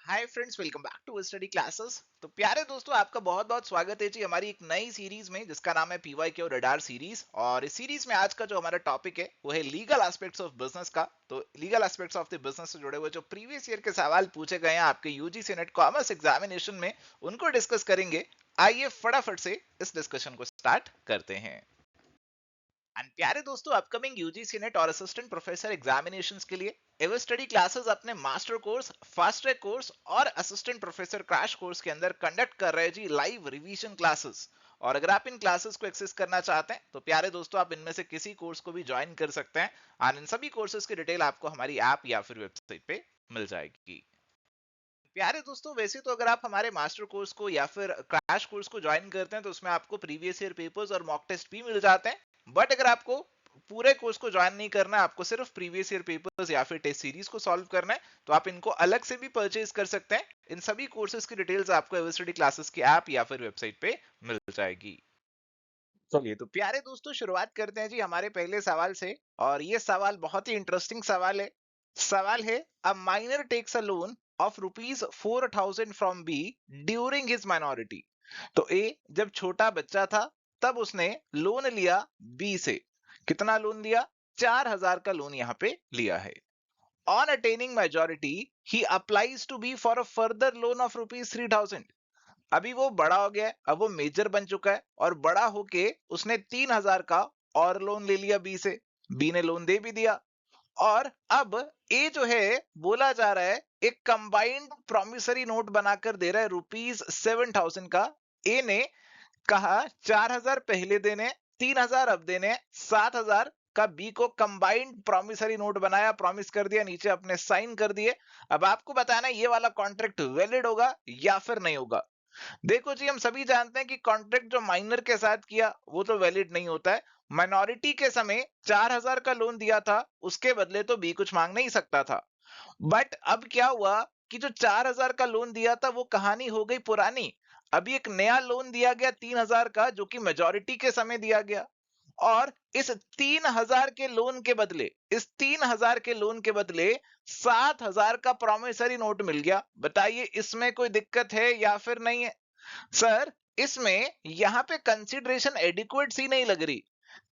Hi friends, welcome back to study classes. तो प्यारे दोस्तों, आपका बहुत बहुत स्वागत है जी हमारी एक नई सीरीज में जिसका नाम है पीवाईक्यू और रडार सीरीज। और इस सीरीज में आज का जो हमारा टॉपिक है वो है लीगल एस्पेक्ट्स ऑफ बिजनेस का। तो legal aspects of the business से जुड़े हुए जो प्रीवियस ईयर के सवाल पूछे गए हैं आपके यूजीसी नेट कॉमर्स एग्जामिनेशन में, उनको डिस्कस करेंगे। आइए फटाफट से इस डिस्कशन को स्टार्ट करते हैं। एंड प्यारे दोस्तों, अपकमिंग यूजीसी नेट और असिस्टेंट प्रोफेसर एग्जामिनेशंस के लिए एवर स्टडी क्लासेस अपने master course, fast track course और असिस्टेंट प्रोफेसर क्रैश कोर्स के अंदर कंडक्ट कर रहे हैं जी लाइव रिवीजन क्लासेस। और अगर आप इन क्लासेस को एक्सेस करना चाहते हैं तो प्यारे दोस्तों, आप इनमें से किसी कोर्स को भी ज्वाइन कर सकते हैं। और इन सभी कोर्सेज की डिटेल आपको हमारी ऐप या फिर वेबसाइट पे मिल जाएगी। प्यारे दोस्तों, वैसे तो अगर आप हमारे मास्टर कोर्स को या फिर क्रैश कोर्स को ज्वाइन करते हैं तो उसमें आपको प्रीवियस ईयर पेपर्स और मॉक टेस्ट भी मिल जाते हैं। बट अगर आपको पूरे कोर्स को ज्वाइन नहीं करना है, आपको सिर्फ प्रीवियस ईयर पेपर्स या फिर टेस्ट सीरीज को सॉल्व करना है, तो आप इनको अलग से भी परचेज कर सकते हैं। इन सभी कोर्सेज की डिटेल्स आपको एवर स्टडी क्लासेस की ऐप या फिर वेबसाइट पे मिल जाएगी। चलिए तो प्यारे दोस्तों, शुरुआत करते हैं जी हमारे पहले सवाल से। और ये सवाल बहुत ही इंटरेस्टिंग सवाल है। सवाल है, a minor takes a loan of rupees 4,000 from B during his minority. तो ए जब छोटा बच्चा था तब उसने लोन लिया बी से। कितना लोन लिया? 4,000 का लोन यहाँ पे लिया है। On attaining majority he applies to B for a further loan of rupees 3,000। अभी वो बड़ा हो गया है, अब वो मेजर बन चुका है और बड़ा होके उसने 3,000 का और लोन ले लिया बी से। बी ने लोन दे भी दिया। और अब ए जो है, बोला जा रहा है एक कंबाइंड प्रोमिसरी नोट बनाकर दे रहा है रुपीज 7,000 का। ए ने कहा 4,000 पहले देने, 3,000 अब देने, 7,000 का बी को कंबाइंड प्रोमिसरी नोट बनाया, प्रॉमिस कर दिया, नीचे अपने साइन कर दिए। अब आपको बताना है ये वाला कॉन्ट्रैक्ट वैलिड होगा या फिर नहीं होगा। देखो जी, हम सभी जानते हैं कि कॉन्ट्रैक्ट जो माइनर के साथ किया वो तो वैलिड नहीं होता है। माइनॉरिटी के समय 4,000 का लोन दिया था, उसके बदले तो बी कुछ मांग नहीं सकता था। बट अब क्या हुआ कि जो 4,000 का लोन दिया था वो कहानी हो गई पुरानी। अभी एक नया लोन दिया गया 3,000 का, जो कि मेजोरिटी के समय दिया गया। और इस 3,000 के लोन के बदले, इस 3,000 के लोन के बदले 7,000 का प्रॉमिसरी नोट मिल गया। बताइए इसमें कोई दिक्कत है या फिर नहीं है? सर, इसमें यहां पे कंसीडरेशन एडिक्वेट सी नहीं लग रही।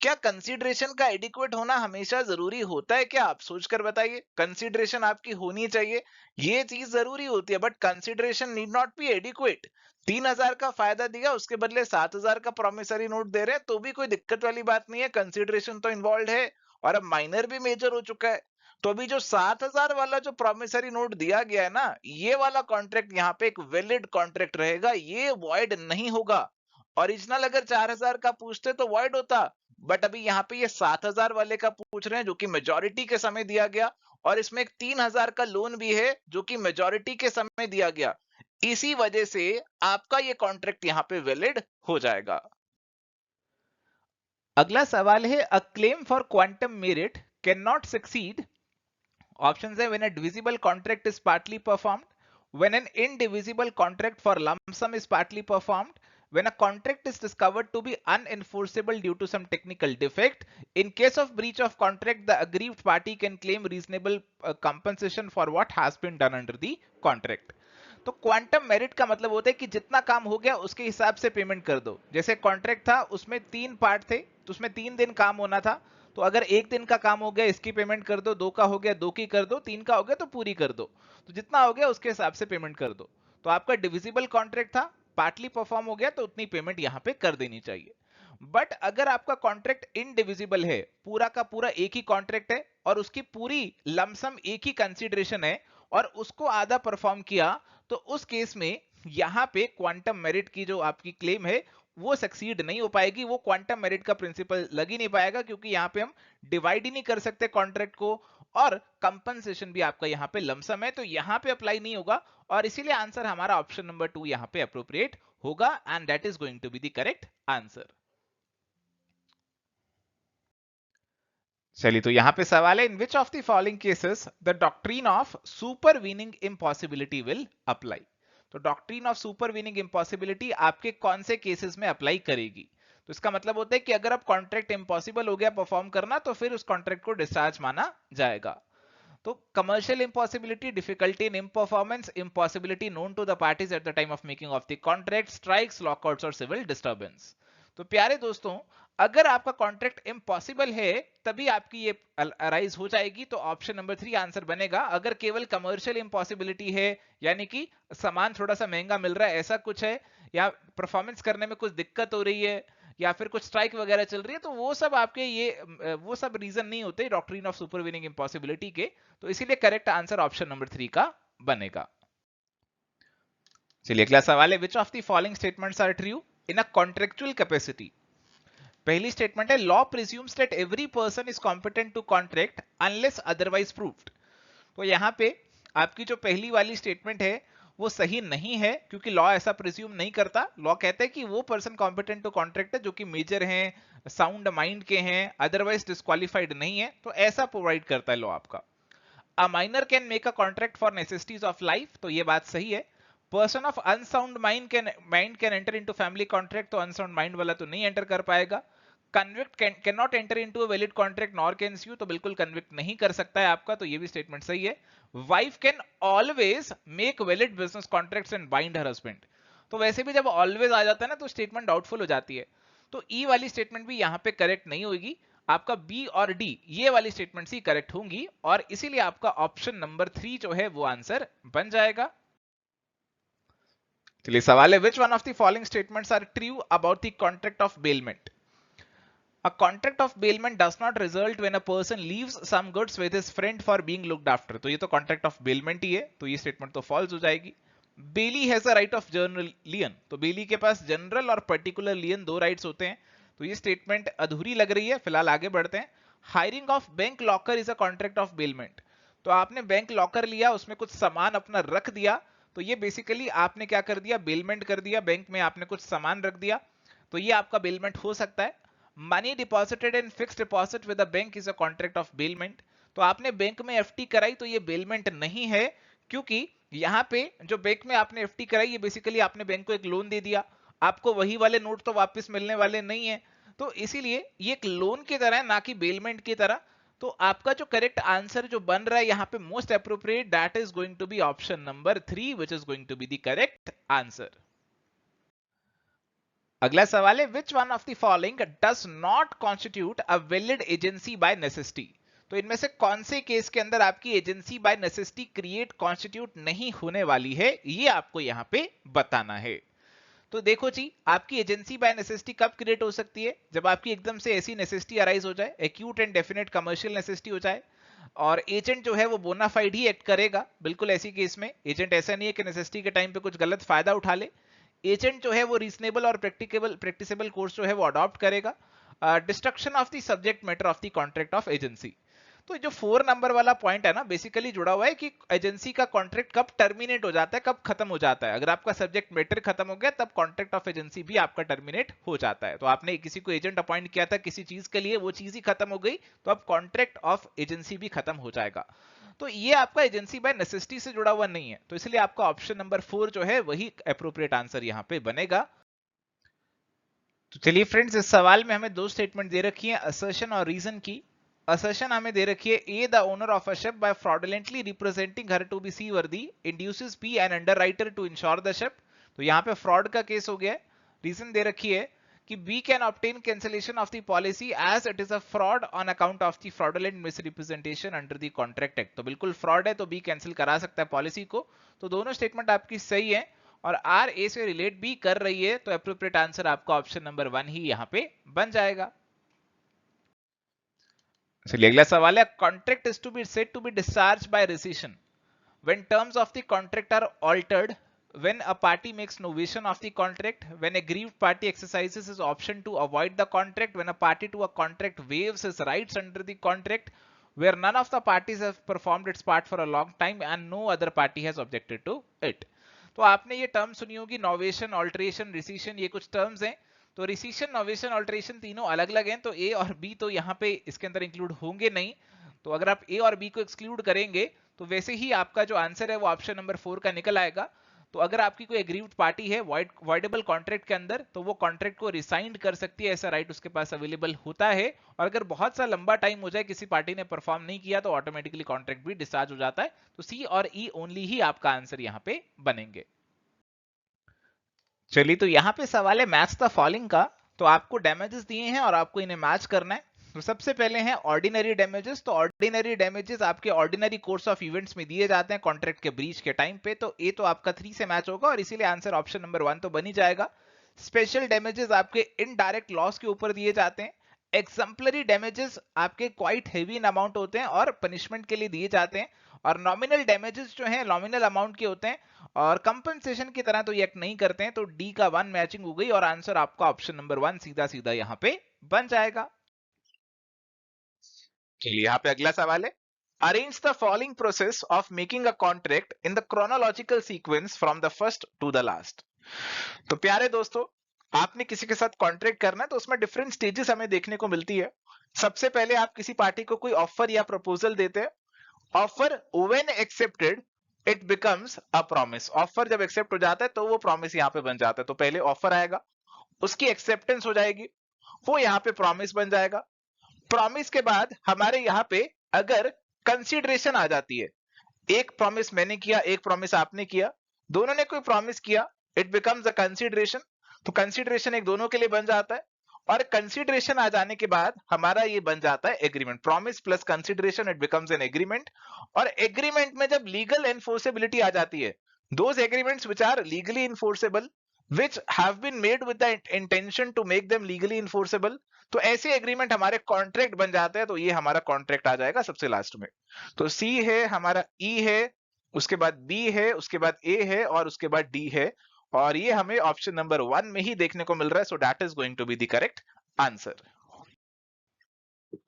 क्या कंसीडरेशन का एडिक्वेट होना हमेशा जरूरी होता है? क्या आप सोचकर बताइए। कंसीडरेशन आपकी होनी चाहिए, ये चीज जरूरी होती है, but consideration need not be adequate. 3,000 का फायदा दिया, उसके बदले 7,000 का प्रोमिसरी नोट दे रहे हैं तो भी कोई दिक्कत वाली बात नहीं है। कंसीडरेशन तो इन्वॉल्व है और अब माइनर भी मेजर हो चुका है। तो अभी जो 7,000 वाला जो प्रोमिसरी नोट दिया गया है ना, ये वाला कॉन्ट्रैक्ट यहाँ पे एक वैलिड कॉन्ट्रैक्ट रहेगा, ये वॉइड नहीं होगा। ओरिजिनल अगर 4,000 का पूछते तो वॉइड होता। बट अभी यहाँ पे ये 7,000 वाले का पूछ रहे हैं जो कि मेजोरिटी के समय दिया गया। और इसमें एक 3,000 का लोन भी है जो कि मेजोरिटी के समय दिया गया। इसी वजह से आपका ये कॉन्ट्रैक्ट यहाँ पे वैलिड हो जाएगा। अगला सवाल है, a claim for quantum merit can not succeed. Options है, when a divisible contract is partly performed, when an indivisible contract for lump sum is partly performed, when a contract is discovered to be unenforceable due to some technical defect. In case of breach of contract, the aggrieved party can claim reasonable compensation for what has been done under the contract. तो quantum merit का मतलब होता है कि जितना काम हो गया उसके हिसाब से पेमेंट कर दो। जैसे कॉन्ट्रैक्ट था, उसमें 3 पार्ट थे, तो उसमें 3 दिन काम होना था। तो अगर 1 दिन का काम हो गया इसकी पेमेंट कर दो, 2 का हो गया 2 की कर दो, 3 का हो गया तो पूरी कर दो। तो जितना हो गया उसके हिसाब से पेमेंट कर दो। तो आपका डिविजिबल कॉन्ट्रैक्ट था, पार्टली परफॉर्म हो गया, तो उतनी पेमेंट यहां पे कर देनी चाहिए। बट अगर आपका कॉन्ट्रैक्ट इनडिविजिबल है, पूरा का पूरा एक ही कॉन्ट्रैक्ट है और उसकी पूरी लमसम एक ही कंसीडरेशन है और उसको आधा परफॉर्म किया, तो उस केस में यहां पे क्वांटम मेरिट की जो आपकी क्लेम है वो सक्सीड नहीं हो पाएगी। वो क्वांटम मेरिट का प्रिंसिपल लग ही नहीं पाएगा, क्योंकि यहां पे हम डिवाइड ही नहीं कर सकते कॉन्ट्रैक्ट को। और कंपनसेशन भी आपका यहां पे लमसम है, तो यहां पे अप्लाई नहीं होगा। और इसीलिए आंसर हमारा ऑप्शन नंबर 2 यहां पे अप्रोप्रिएट होगा, and that is going to be the correct answer. चलिए, तो यहां पे सवाल है, in which of the following cases the doctrine of supervening impossibility will apply. तो डॉक्ट्रिन ऑफ सुपरवीनिंग इम्पॉसिबिलिटी आपके कौन से केसेस में अप्लाई करेगी? तो इसका मतलब होता है कि अगर अब कॉन्ट्रैक्ट इम्पॉसिबल हो गया परफॉर्म करना, तो फिर उस कॉन्ट्रैक्ट को डिस्चार्ज माना जाएगा। तो commercial impossibility, difficulty in performance, impossibility known to the parties at the time of making of the contract, strikes, lockouts और सिविल डिस्टर्बेंस। तो प्यारे दोस्तों, अगर आपका कॉन्ट्रैक्ट इम्पॉसिबल है तभी आपकी ये अराइज हो जाएगी, तो ऑप्शन नंबर 3 आंसर बनेगा। अगर केवल कमर्शियल इम्पॉसिबिलिटी है, यानी कि सामान थोड़ा सा महंगा मिल रहा है ऐसा कुछ है, या परफॉर्मेंस करने में कुछ दिक्कत हो रही है, या फिर कुछ स्ट्राइक वगैरह चल रही है, तो वो सब आपके ये वो सब रीजन नहीं होते डॉक्ट्रिन ऑफ सुपरवीनिंग इम्पॉसिबिलिटी के। तो इसीलिए करेक्ट आंसर ऑप्शन नंबर 3 का बनेगा। चलिए अगला सवाल है, which of the following statements are true in a contractual capacity. पहली स्टेटमेंट है, law presumes that every person is competent to contract unless otherwise proved. तो यहां पे आपकी जो पहली वाली स्टेटमेंट है वो सही नहीं है, क्योंकि लॉ ऐसा प्रिज्यूम नहीं करता। लॉ कहता है कि वो पर्सन कॉम्पिटेंट टू कॉन्ट्रैक्ट है जो कि मेजर हैं, साउंड माइंड के हैं, अदरवाइज डिस्क्वालिफाइड नहीं है, तो ऐसा प्रोवाइड करता है लॉ आपका। A minor can make a contract for necessities of life, तो ये बात सही है। Person of unsound mind can enter into family contract, तो अनसाउंड माइंड वाला तो नहीं एंटर कर पाएगा। Convict can not enter into a valid contract nor can sue, तो बिल्कुल कन्विक्ट नहीं कर सकता है आपका, तो ये भी स्टेटमेंट सही है। Wife can always make valid business contracts and bind her husband, तो वैसे भी जब ऑलवेज आ जाता है ना तो स्टेटमेंट डाउटफुल हो जाती है, तो ई वाली स्टेटमेंट भी यहां पे करेक्ट नहीं होगी। आपका बी और डी ये वाली स्टेटमेंट्स ही करेक्ट होंगी, और इसीलिए आपका ऑप्शन नंबर 3 जो है वो आंसर बन जाएगा। चलिए सवाल है, which one of the following statements are true about the contract of bailment. A contract of bailment does not result when a person leaves some goods with his friend for being looked after, तो ये तो contract of bailment ही है, तो ये statement तो false हो जाएगी। Bailee has a right of general lien, तो बेली के पास जनरल और पर्टिकुलर लियन दो राइट्स होते हैं, तो ये स्टेटमेंट अधूरी लग रही है। फिलहाल आगे बढ़ते हैं। Hiring of bank locker is a contract of bailment, तो आपने बैंक लॉकर लिया, उसमें कुछ सामान अपना रख दिया, तो ये बेसिकली आपने क्या कर दिया, बेलमेंट कर दिया, बैंक में आपने कुछ सामान रख दिया, तो ये आपका बेलमेंट हो सकता है। Money deposited in fixed deposit with the bank is a contract of bailment, तो आपने बैंक में एफडी कराई, तो ये बेलमेंट नहीं है, क्योंकि यहां पे जो बैंक में आपने एफडी कराई ये बेसिकली आपने बैंक को एक लोन दे दिया, आपको वही वाले नोट तो वापस मिलने वाले नहीं है, तो इसीलिए ये एक लोन की तरह है, ना कि बेलमेंट की तरह। तो आपका जो करेक्ट आंसर जो बन रहा है यहाँ पे most appropriate, that is going to be option number 3 which is going to be the correct answer. अगला सवाल है, which one of the following does not constitute a valid agency by necessity. तो इनमें से कौन से केस के अंदर आपकी agency by necessity create constitute नहीं होने वाली है, ये आपको यहां पे बताना है। तो देखो जी, आपकी एजेंसी बाय नेसेसिटी कब क्रिएट हो सकती है, जब आपकी एकदम से ऐसी नेसेसिटी अराइज हो जाए, acute and definite commercial necessity हो जाए, और एजेंट जो है वो बोनाफाइड ही एक्ट करेगा। बिल्कुल ऐसी केस में एजेंट ऐसा नहीं है कि नेसेसिटी के टाइम पे कुछ गलत फायदा उठा ले, एजेंट जो है वो रीजनेबल और प्रैक्टिसेबल कोर्स जो है वो अडॉप्ट करेगा। Destruction of the subject matter of the contract of agency, तो जो 4 नंबर वाला पॉइंट है ना, बेसिकली जुड़ा हुआ है कि एजेंसी का कॉन्ट्रैक्ट कब टर्मिनेट हो जाता है, कब खत्म हो जाता है। अगर आपका सब्जेक्ट मैटर खत्म हो गया तब कॉन्ट्रैक्ट ऑफ एजेंसी भी आपका टर्मिनेट हो जाता है। तो आपने किसी को एजेंट अपॉइंट किया था किसी चीज के लिए, वो चीज ही खत्म हो गई, तो अब कॉन्ट्रैक्ट ऑफ एजेंसी भी खत्म हो जाएगा। तो ये आपका एजेंसी बाय नेसेसिटी से जुड़ा हुआ नहीं है, तो इसलिए आपका ऑप्शन नंबर 4 जो है वही एप्रोप्रिएट आंसर यहां पे बनेगा। तो चलिए फ्रेंड्स, इस सवाल में हमें दो स्टेटमेंट दे रखी है, असर्शन और रीजन की। असर्शन हमें दे रखी है, A the owner of a ship by fraudulently representing her to be seaworthy induces B an underwriter to insure the ship, तो यहाँ पे फ्रॉड का केस हो गया है। रीजन दे रखी है कि B can obtain cancellation of the policy as it is a fraud on account of the fraudulent misrepresentation under the contract act, तो बिल्कुल फ्रॉड है तो बी कैंसिल करा सकता है पॉलिसी को। तो दोनों स्टेटमेंट आपकी सही है और आर ए से रिलेट भी कर रही है, तो एप्रोप्रिएट आंसर आपका ऑप्शन नंबर 1 ही यहाँ पे बन जाएगा। चलिए अगला सवाल है, contract is to be said to be discharge by rescission when terms of the contract are altered, when a party makes novation of the contract, when a aggrieved party exercises his option to avoid the contract, when a party to a contract waives his rights under the contract, where none of the parties have performed its part for a long time and no other party has objected to it। तो आपने ये term सुनी होगी, novation, alteration, रिसीशन, ये कुछ terms हैं। तो रिसीशन, novation, alteration तीनों अलग अलग हैं, तो ए और बी तो यहाँ पे इसके अंदर इंक्लूड होंगे नहीं। तो अगर आप ए और बी को एक्सक्लूड करेंगे तो वैसे ही आपका जो आंसर है वो ऑप्शन नंबर 4 का निकल आएगा। तो अगर आपकी कोई एग्रीव्ड पार्टी है वॉइडेबल कॉन्ट्रैक्ट के अंदर, तो वो कॉन्ट्रैक्ट को रिसाइंड कर सकती है, ऐसा राइट उसके पास अवेलेबल होता है। और अगर बहुत सा लंबा टाइम हो जाए, किसी पार्टी ने परफॉर्म नहीं किया, तो ऑटोमेटिकली कॉन्ट्रैक्ट भी डिस्चार्ज हो जाता है। तो सी और ई ओनली ही आपका आंसर यहाँ पे बनेंगे। चलिए, तो यहाँ पे सवाल है मैच द फॉलोइंग का। तो आपको डैमेजेस दिए हैं और आपको इन्हें मैच करना है। तो सबसे पहले है ऑर्डिनरी डैमेजेस। तो ऑर्डिनरी डैमेजेस आपके ऑर्डिनरी कोर्स ऑफ इवेंट्स में दिए जाते हैं कॉन्ट्रैक्ट के ब्रीच के टाइम पे। तो ए तो आपका 3 से मैच होगा और इसीलिए आंसर ऑप्शन नंबर 1 तो बन ही जाएगा। स्पेशल डैमेजेस आपके इनडायरेक्ट लॉस के ऊपर दिए जाते हैं। एग्जाम्पलरी डैमेजेस आपके क्वाइट हेवी इन अमाउंट होते हैं और पनिशमेंट के लिए दिए जाते हैं। और नॉमिनल डैमेजेस जो हैं नॉमिनल अमाउंट के होते हैं और कंपनसेशन की तरह तो ये एक्ट नहीं करते हैं। तो डी का 1 मैचिंग हो गई और आंसर आपका ऑप्शन नंबर 1 सीधा सीधा यहां पे बन जाएगा। चलिए, यहाँ पे अगला सवाल है, arrange the following process of making a contract in the chronological sequence from the first to the last. तो प्यारे दोस्तों, आपने किसी के साथ कॉन्ट्रैक्ट करना है तो उसमें डिफरेंट स्टेजेस हमें देखने को मिलती है। सबसे पहले आप किसी पार्टी को कोई ऑफर या प्रपोजल देते हैं। Offer when accepted it becomes a promise. Offer जब एक्सेप्ट हो जाता है तो वो प्रॉमिस यहाँ पे बन जाता है। तो पहले ऑफर आएगा, उसकी एक्सेप्टेंस हो जाएगी, वो यहाँ पे प्रॉमिस बन जाएगा। प्रॉमिस के बाद हमारे यहाँ पे अगर कंसीडरेशन आ जाती है, एक प्रॉमिस मैंने किया, एक प्रॉमिस आपने किया, दोनों ने कोई प्रॉमिस किया, इट बिकम्स अ कंसीडरेशन। तो कंसीडरेशन एक दोनों के लिए बन जाता है और कंसीडरेशन आ जाने के बाद हमारा ये बन जाता है agreement. Promise plus consideration it becomes an agreement. और एग्रीमेंट में जब लीगल एनफोर्सेबिलिटी आ जाती है, those agreements which are legally enforceable which have been made with the intention to make them legally enforceable, तो ऐसे एग्रीमेंट हमारे कॉन्ट्रैक्ट बन जाते हैं। तो ये हमारा कॉन्ट्रैक्ट आ जाएगा सबसे लास्ट में। तो सी है हमारा, ई है, उसके बाद बी है, उसके बाद ए है और उसके बाद डी है। और ये हमें ऑप्शन नंबर 1 में ही देखने को मिल रहा है। So that is going to be the correct answer.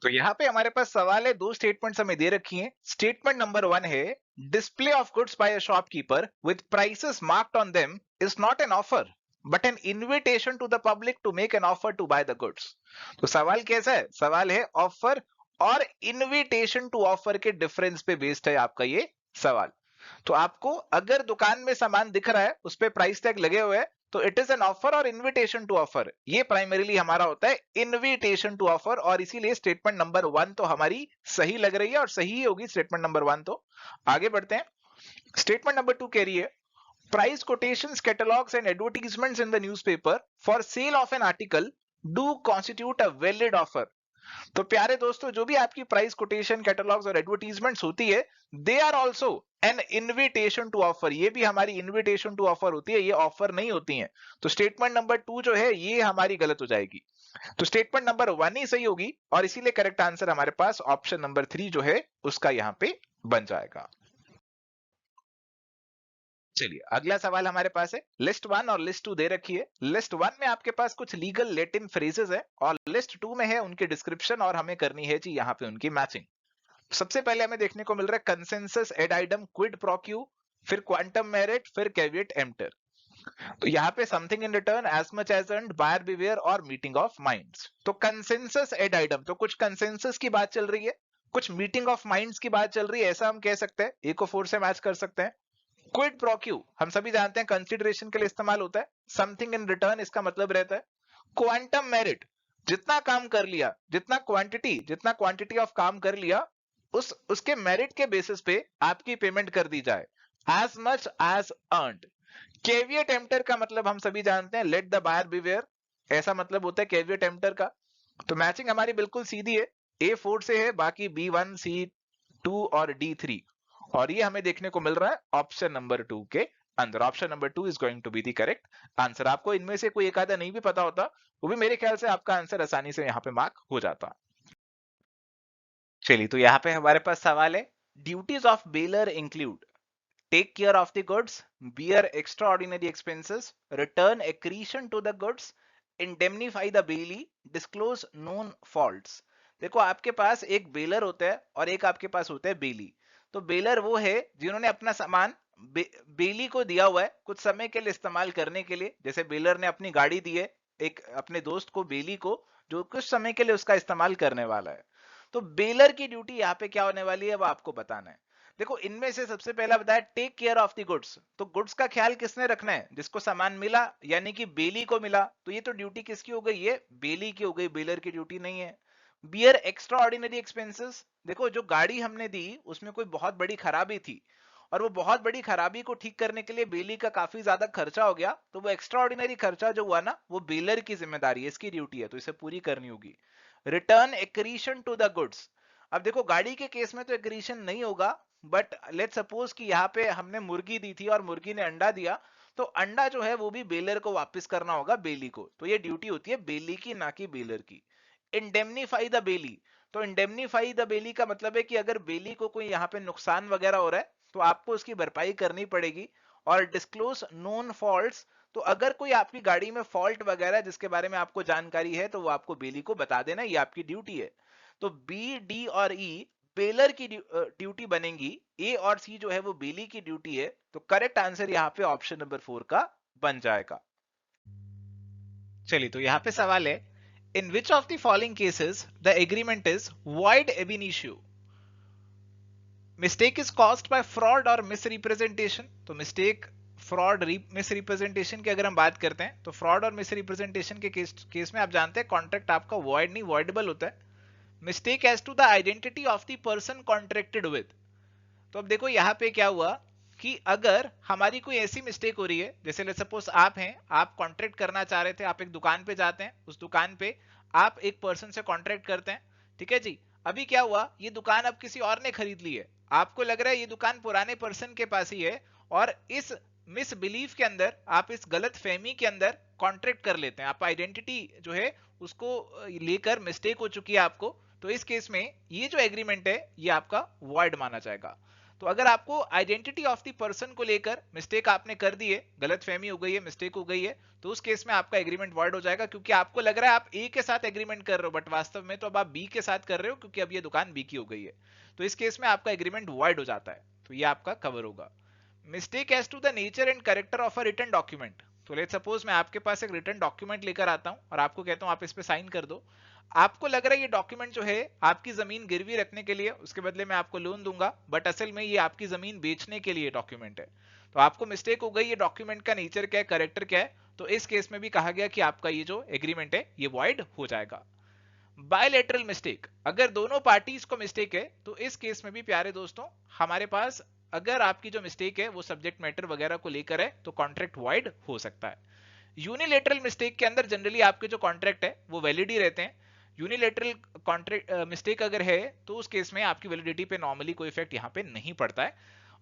तो यहाँ पे हमारे पास सवाल है, दो स्टेटमेंट्स हमें दे रखी हैं। स्टेटमेंट नंबर 1 है, display of goods by a shopkeeper with prices marked on them is not an offer but an invitation to the public to make an offer to buy the goods. तो सवाल कैसा है? सवाल है offer और invitation to offer के difference पे based है आपका ये सवाल। तो आपको अगर दुकान में सामान दिख रहा है, उस पे प्राइस टैग लगे हुए हैं, तो इट इज एन ऑफर और इन्विटेशन टू ऑफर, ये प्राइमरीली हमारा होता है इन्विटेशन टू ऑफर। और इसीलिए स्टेटमेंट नंबर 1 तो हमारी सही लग रही है और सही ही होगी स्टेटमेंट नंबर 1 तो। आगे बढ़ते हैं। स्टेटमेंट नंबर 2 कह रही है, price quotations, catalogues and advertisements in the newspaper for sale of an article do constitute a valid offer. तो प्यारे दोस्तों, जो भी आपकी प्राइस कोटेशन, कैटलॉग्स और एडवर्टीजमेंट्स होती है, they are also an invitation to offer. ये भी हमारी इन्विटेशन टू ऑफर होती है, ये ऑफर नहीं होती है। तो स्टेटमेंट नंबर 2 जो है ये हमारी गलत हो जाएगी। तो स्टेटमेंट नंबर 1 ही सही होगी और इसीलिए करेक्ट आंसर हमारे पास ऑप्शन नंबर 3 जो है उसका यहां पे बन जाएगा। चलिए, अगला सवाल हमारे पास है, लिस्ट 1 और लिस्ट 2 दे रखी है। लिस्ट 1 में आपके पास कुछ लीगल लैटिन फ्रेजेस है और लिस्ट 2 में है उनकी डिस्क्रिप्शन और हमें करनी है जी यहाँ पे उनकी मैचिंग। सबसे पहले हमें देखने को मिल रहा है consensus ad idem quid pro quo, फिर क्वांटम मेरिट, फिर कैविएट एम्प्टर। तो यहाँ पे something in return, as much as earned, buyer beware और मीटिंग ऑफ माइंड्स। तो कंसेंसस एड आइटम, तो कुछ कंसेंसस की बात चल रही है, कुछ मीटिंग ऑफ माइंड्स की बात चल रही है, ऐसा हम कह सकते हैं। ए को 4 से मैच कर सकते हैं। क्विड प्रोक्यू हम सभी जानते हैं कंसिडरेशन के लिए इस्तेमाल होता है। समथिंग इन रिटर्न इसका मतलब रहता है। क्वांटम मेरिट, जितना काम कर लिया, जितना क्वांटिटी ऑफ काम कर लिया, उसके मेरिट के बेसिस पे आपकी पेमेंट कर दी जाए, as much as earned. Caveat emptor का मतलब हम सभी जानते हैं, लेट द बायर बिवेयर, ऐसा मतलब होता है कैविएट एम्प्टर का। तो मैचिंग हमारी बिल्कुल सीधी है, ए 4 से है, बाकी B1, C2 और D3। और ये हमें देखने को मिल रहा है ऑप्शन नंबर 2 के अंदर। Option number 2 is going to be the correct answer. आपको इनमें से कोई एक आधा नहीं भी पता होता, वो भी मेरे ख्याल से आपका आंसर आसानी से यहाँ पे मार्क हो जाता। चलिए, तो यहाँ पे हमारे पास सवाल है, duties of bailor include take care of the goods, bear extraordinary expenses, return accretion to the goods, indemnify the bailee, disclose known faults. देखो, आपके पास एक बेलर होता है और एक आपके पास होता है बेली। तो बेलर वो है जिन्होंने अपना सामान बेली को दिया हुआ है कुछ समय के लिए इस्तेमाल करने के लिए। जैसे बेलर ने अपनी गाड़ी दी है एक अपने दोस्त को, बेली को, जो कुछ समय के लिए उसका इस्तेमाल करने वाला है। तो बेलर की ड्यूटी यहाँ पे क्या होने वाली है वो आपको बताना है। देखो इनमें से सबसे पहला बताया take care of the goods, तो गुड्स का ख्याल किसने रखना है? जिसको सामान मिला, यानी कि बेली को मिला, तो ये तो ड्यूटी किसकी हो गई? ये बेली की हो गई, बेलर की ड्यूटी नहीं है। बियर एक्स्ट्रा ऑर्डिनरी एक्सपेंसेस, देखो जो गाड़ी हमने दी उसमें कोई बहुत बड़ी खराबी थी, और वो बहुत बड़ी खराबी को ठीक करने के लिए बेली का काफी ज्यादा खर्चा हो गया, तो वो एक्स्ट्रा ऑर्डिनरी खर्चा जो हुआ ना, वो बेलर की जिम्मेदारी है, इसकी ड्यूटी है, तो इसे पूरी करनी होगी। Return accretion to the goods, अब देखो गाड़ी के केस में तो एक्रीशन नहीं होगा, बट लेट सपोज कि यहाँ पे हमने मुर्गी दी थी और मुर्गी ने अंडा दिया, तो अंडा जो है वो भी बेलर को वापस करना होगा, बेली को, तो ये ड्यूटी होती है बेली की, ना कि बेलर की। इंडेमनीफाई द बेली, तो इंडेमनीफाई द बेली का मतलब है कि अगर बेली को कोई यहाँ पे नुकसान वगैरह हो रहा है तो आपको उसकी भरपाई करनी पड़ेगी। और डिस्क्लोज नोन फॉल्ट्स, तो अगर कोई आपकी गाड़ी में फॉल्ट वगैरह जिसके बारे में आपको जानकारी है तो वो आपको बेली को बता देना, ये आपकी ड्यूटी है। तो बी, डी और ई बेलर की ड्यूटी बनेगी, ए और सी जो है वो बेली की ड्यूटी है, तो करेक्ट आंसर यहाँ पे ऑप्शन नंबर 4 का बन जाएगा। चलिए, तो यहाँ पे सवाल है, in which of the following cases the agreement is void ab initio? Mistake is caused by fraud और मिस रिप्रेजेंटेशन, तो मिस्टेक, फ्रॉड, मिस रिप्रेजेंटेशन की अगर हम बात करते हैं तो फ्रॉड और मिस रिप्रेजेंटेशन के केस में आप जानते हैं कॉन्ट्रैक्ट आपका वॉइड नहीं वॉइडेबल होता है। Mistake as to the identity of the person contracted with, तो अब देखो यहाँ पे क्या हुआ कि अगर हमारी कोई ऐसी मिस्टेक हो रही है, जैसे लेट्स सपोज आप हैं, आप कॉन्ट्रैक्ट करना चाह रहे थे, आप एक दुकान पे जाते हैं, उस दुकान पे आप एक पर्सन से कॉन्ट्रैक्ट करते हैं, ठीक है जी। अभी क्या हुआ, ये दुकान अब किसी और ने खरीद ली है, आपको लग रहा है ये दुकान पुराने पर्सन के पास ही है, और इस मिस बिलीफ के अंदर, आप इस गलत फहमी के अंदर कॉन्ट्रैक्ट कर लेते हैं, आप आइडेंटिटी जो है उसको लेकर मिस्टेक हो चुकी है आपको, तो इस केस में ये जो एग्रीमेंट है ये आपका वॉइड माना जाएगा। तो अगर आपको आइडेंटिटी ऑफ द पर्सन को लेकर मिस्टेक आपने कर दी है, गलत फहमी हो गई है, मिस्टेक हो गई है, तो उस केस में आपका एग्रीमेंट वॉइड हो जाएगा, क्योंकि आपको लग रहा है आप ए के साथ एग्रीमेंट कर रहे हो, बट वास्तव में तो अब आप बी के साथ कर रहे हो, क्योंकि अब ये दुकान बी की हो गई है, तो इस केस में आपका एग्रीमेंट वॉइड हो जाता है, तो ये आपका कवर होगा। Mistake as to the nature and character of a written document, तो लेट्स सपोज मैं आपके पास एक रिटन डॉक्यूमेंट लेकर आता हूं और आपको कहता हूं आप इस पे साइन कर दो, आपको लग रहा है ये डॉक्यूमेंट जो है आपकी जमीन गिरवी रखने के लिए, उसके बदले में आपको लोन दूंगा, बट असल में ये आपकी जमीन बेचने के लिए डॉक्यूमेंट है, तो आपको मिस्टेक हो गई, ये डॉक्यूमेंट का नेचर क्या है, कैरेक्टर क्या है, तो इस केस में भी कहा गया कि आपका ये जो एग्रीमेंट है ये वॉइड हो जाएगा। बायलैटरल मिस्टेक, अगर दोनों पार्टीज को मिस्टेक है तो इस केस में भी प्यारे दोस्तों हमारे पास, अगर आपकी जो मिस्टेक है वो सब्जेक्ट मैटर वगैरह को लेकर है तो कॉन्ट्रैक्ट वॉइड हो सकता है। यूनिलेटरल मिस्टेक के अंदर जनरली आपके जो कॉन्ट्रैक्ट है वो वैलिड ही रहते हैं, यूनिलेटरल कॉन्ट्रैक्ट मिस्टेक अगर है तो उस केस में आपकी वैलिडिटी पे नॉर्मली कोई इफेक्ट यहाँ पे नहीं पड़ता है,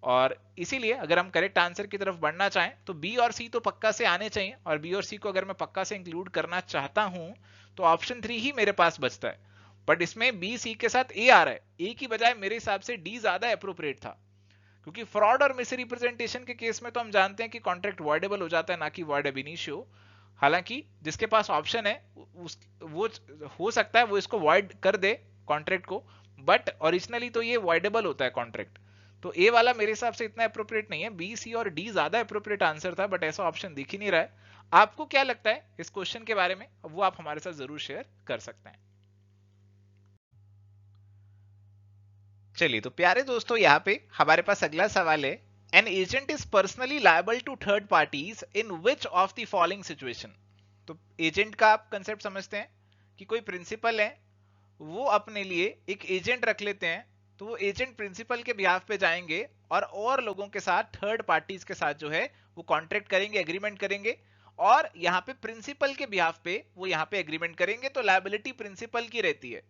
और इसीलिए अगर हम करेक्ट आंसर की तरफ बढ़ना चाहें तो बी और सी तो पक्का से आने चाहिए, और बी और सी को अगर मैं पक्का से इंक्लूड करना चाहता हूं तो ऑप्शन 3 ही मेरे पास बचता है, बट इसमें बी सी के साथ ए आ रहा है, ए की बजाय मेरे हिसाब से डी ज्यादा अप्रोप्रिएट था, क्योंकि फ्रॉड और मिस रिप्रेजेंटेशन के केस में तो हम जानते हैं कि कॉन्ट्रैक्ट वॉइडेबल हो जाता है, ना कि वॉइड अब इनिशियो। हालांकि जिसके पास ऑप्शन है वो हो सकता है वो इसको वॉइड कर दे कॉन्ट्रैक्ट को, बट ओरिजिनली तो ये वॉइडेबल होता है कॉन्ट्रैक्ट, तो ए वाला मेरे हिसाब से इतना अप्रोप्रिएट नहीं है, बी सी और डी ज्यादा अप्रोप्रिएट आंसर था, बट ऐसा ऑप्शन दिख ही नहीं रहा है। आपको क्या लगता है इस क्वेश्चन के बारे में, वो आप हमारे साथ जरूर शेयर कर सकते हैं। चलिए, तो प्यारे दोस्तों यहाँ पे हमारे पास अगला सवाल है, an agent is personally liable to third parties in which of the following situation, तो एजेंट का आप कंसेप्ट समझते हैं कि कोई प्रिंसिपल है वो अपने लिए एक एजेंट रख लेते हैं, तो वो एजेंट प्रिंसिपल के बिहाफ पे जाएंगे और लोगों के साथ, थर्ड पार्टीज के साथ जो है वो कॉन्ट्रैक्ट करेंगे, एग्रीमेंट करेंगे, और यहाँ पे प्रिंसिपल के बिहाफ पे वो यहाँ पे एग्रीमेंट करेंगे, तो लायबिलिटी प्रिंसिपल की रहती है।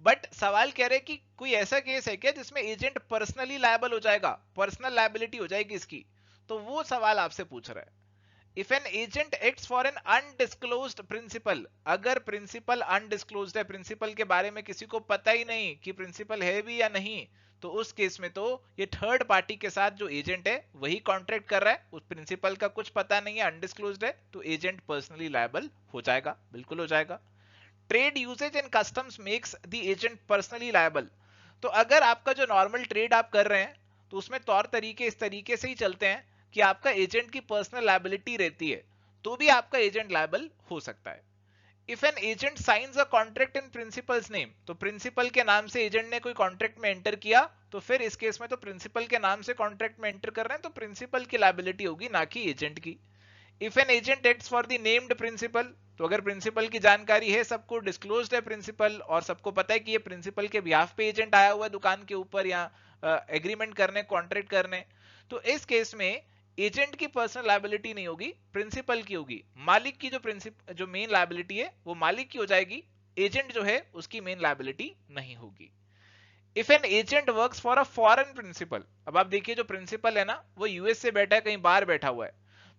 बट सवाल कह रहे कि कोई ऐसा केस है क्या जिसमें एजेंट पर्सनली लायबल हो जाएगा, पर्सनल लायबिलिटी हो जाएगी इसकी, तो वो सवाल आपसे पूछ रहा है। If an agent acts for an undisclosed principal, अगर प्रिंसिपल अनडिस्क्लोज्ड है, प्रिंसिपल के बारे में किसी को पता ही नहीं कि प्रिंसिपल है भी या नहीं, तो उस केस में तो ये थर्ड पार्टी के साथ जो एजेंट है वही कॉन्ट्रैक्ट कर रहा है, उस प्रिंसिपल का कुछ पता नहीं है, अनडिस्क्लोज्ड है, तो एजेंट पर्सनली लायबल हो जाएगा, बिल्कुल हो जाएगा। Trade usage and customs makes the agent personally liable, तो अगर आपका जो नॉर्मल ट्रेड आप कर रहे हैं तो उसमें तौर तरीके इस तरीके से ही चलते हैं कि आपका एजेंट की पर्सनल लायबिलिटी रहती है, तो भी आपका एजेंट लायबल हो सकता है। If an agent science a contract in principles name, तो प्रिंसिपल के नाम से एजेंट ने कोई कॉन्ट्रैक्ट में एंटर किया तो फिर इस केस में तो प्रिंसिपल के नाम से कॉन्ट्रैक्ट में एंटर कर रहे हैं, तो प्रिंसिपल की लायबिलिटी होगी, ना कि एजेंट की। If an agent acts for the named principal, तो अगर प्रिंसिपल की जानकारी है, सबको डिस्क्लोज्ड है प्रिंसिपल, और सबको पता है कि ये प्रिंसिपल के बिहाफ पे एजेंट आया हुआ है दुकान के ऊपर या एग्रीमेंट करने, कॉन्ट्रैक्ट करने, तो इस केस में एजेंट की पर्सनल लायबिलिटी नहीं होगी, प्रिंसिपल की होगी। मालिक की जो मेन लायबिलिटी है वो मालिक की हो जाएगी, एजेंट जो है उसकी मेन लायबिलिटी नहीं होगी। If an agent works for a foreign principal, अब आप देखिए जो प्रिंसिपल है ना वो यूएस से बैठा है, कहीं बाहर बैठा हुआ है,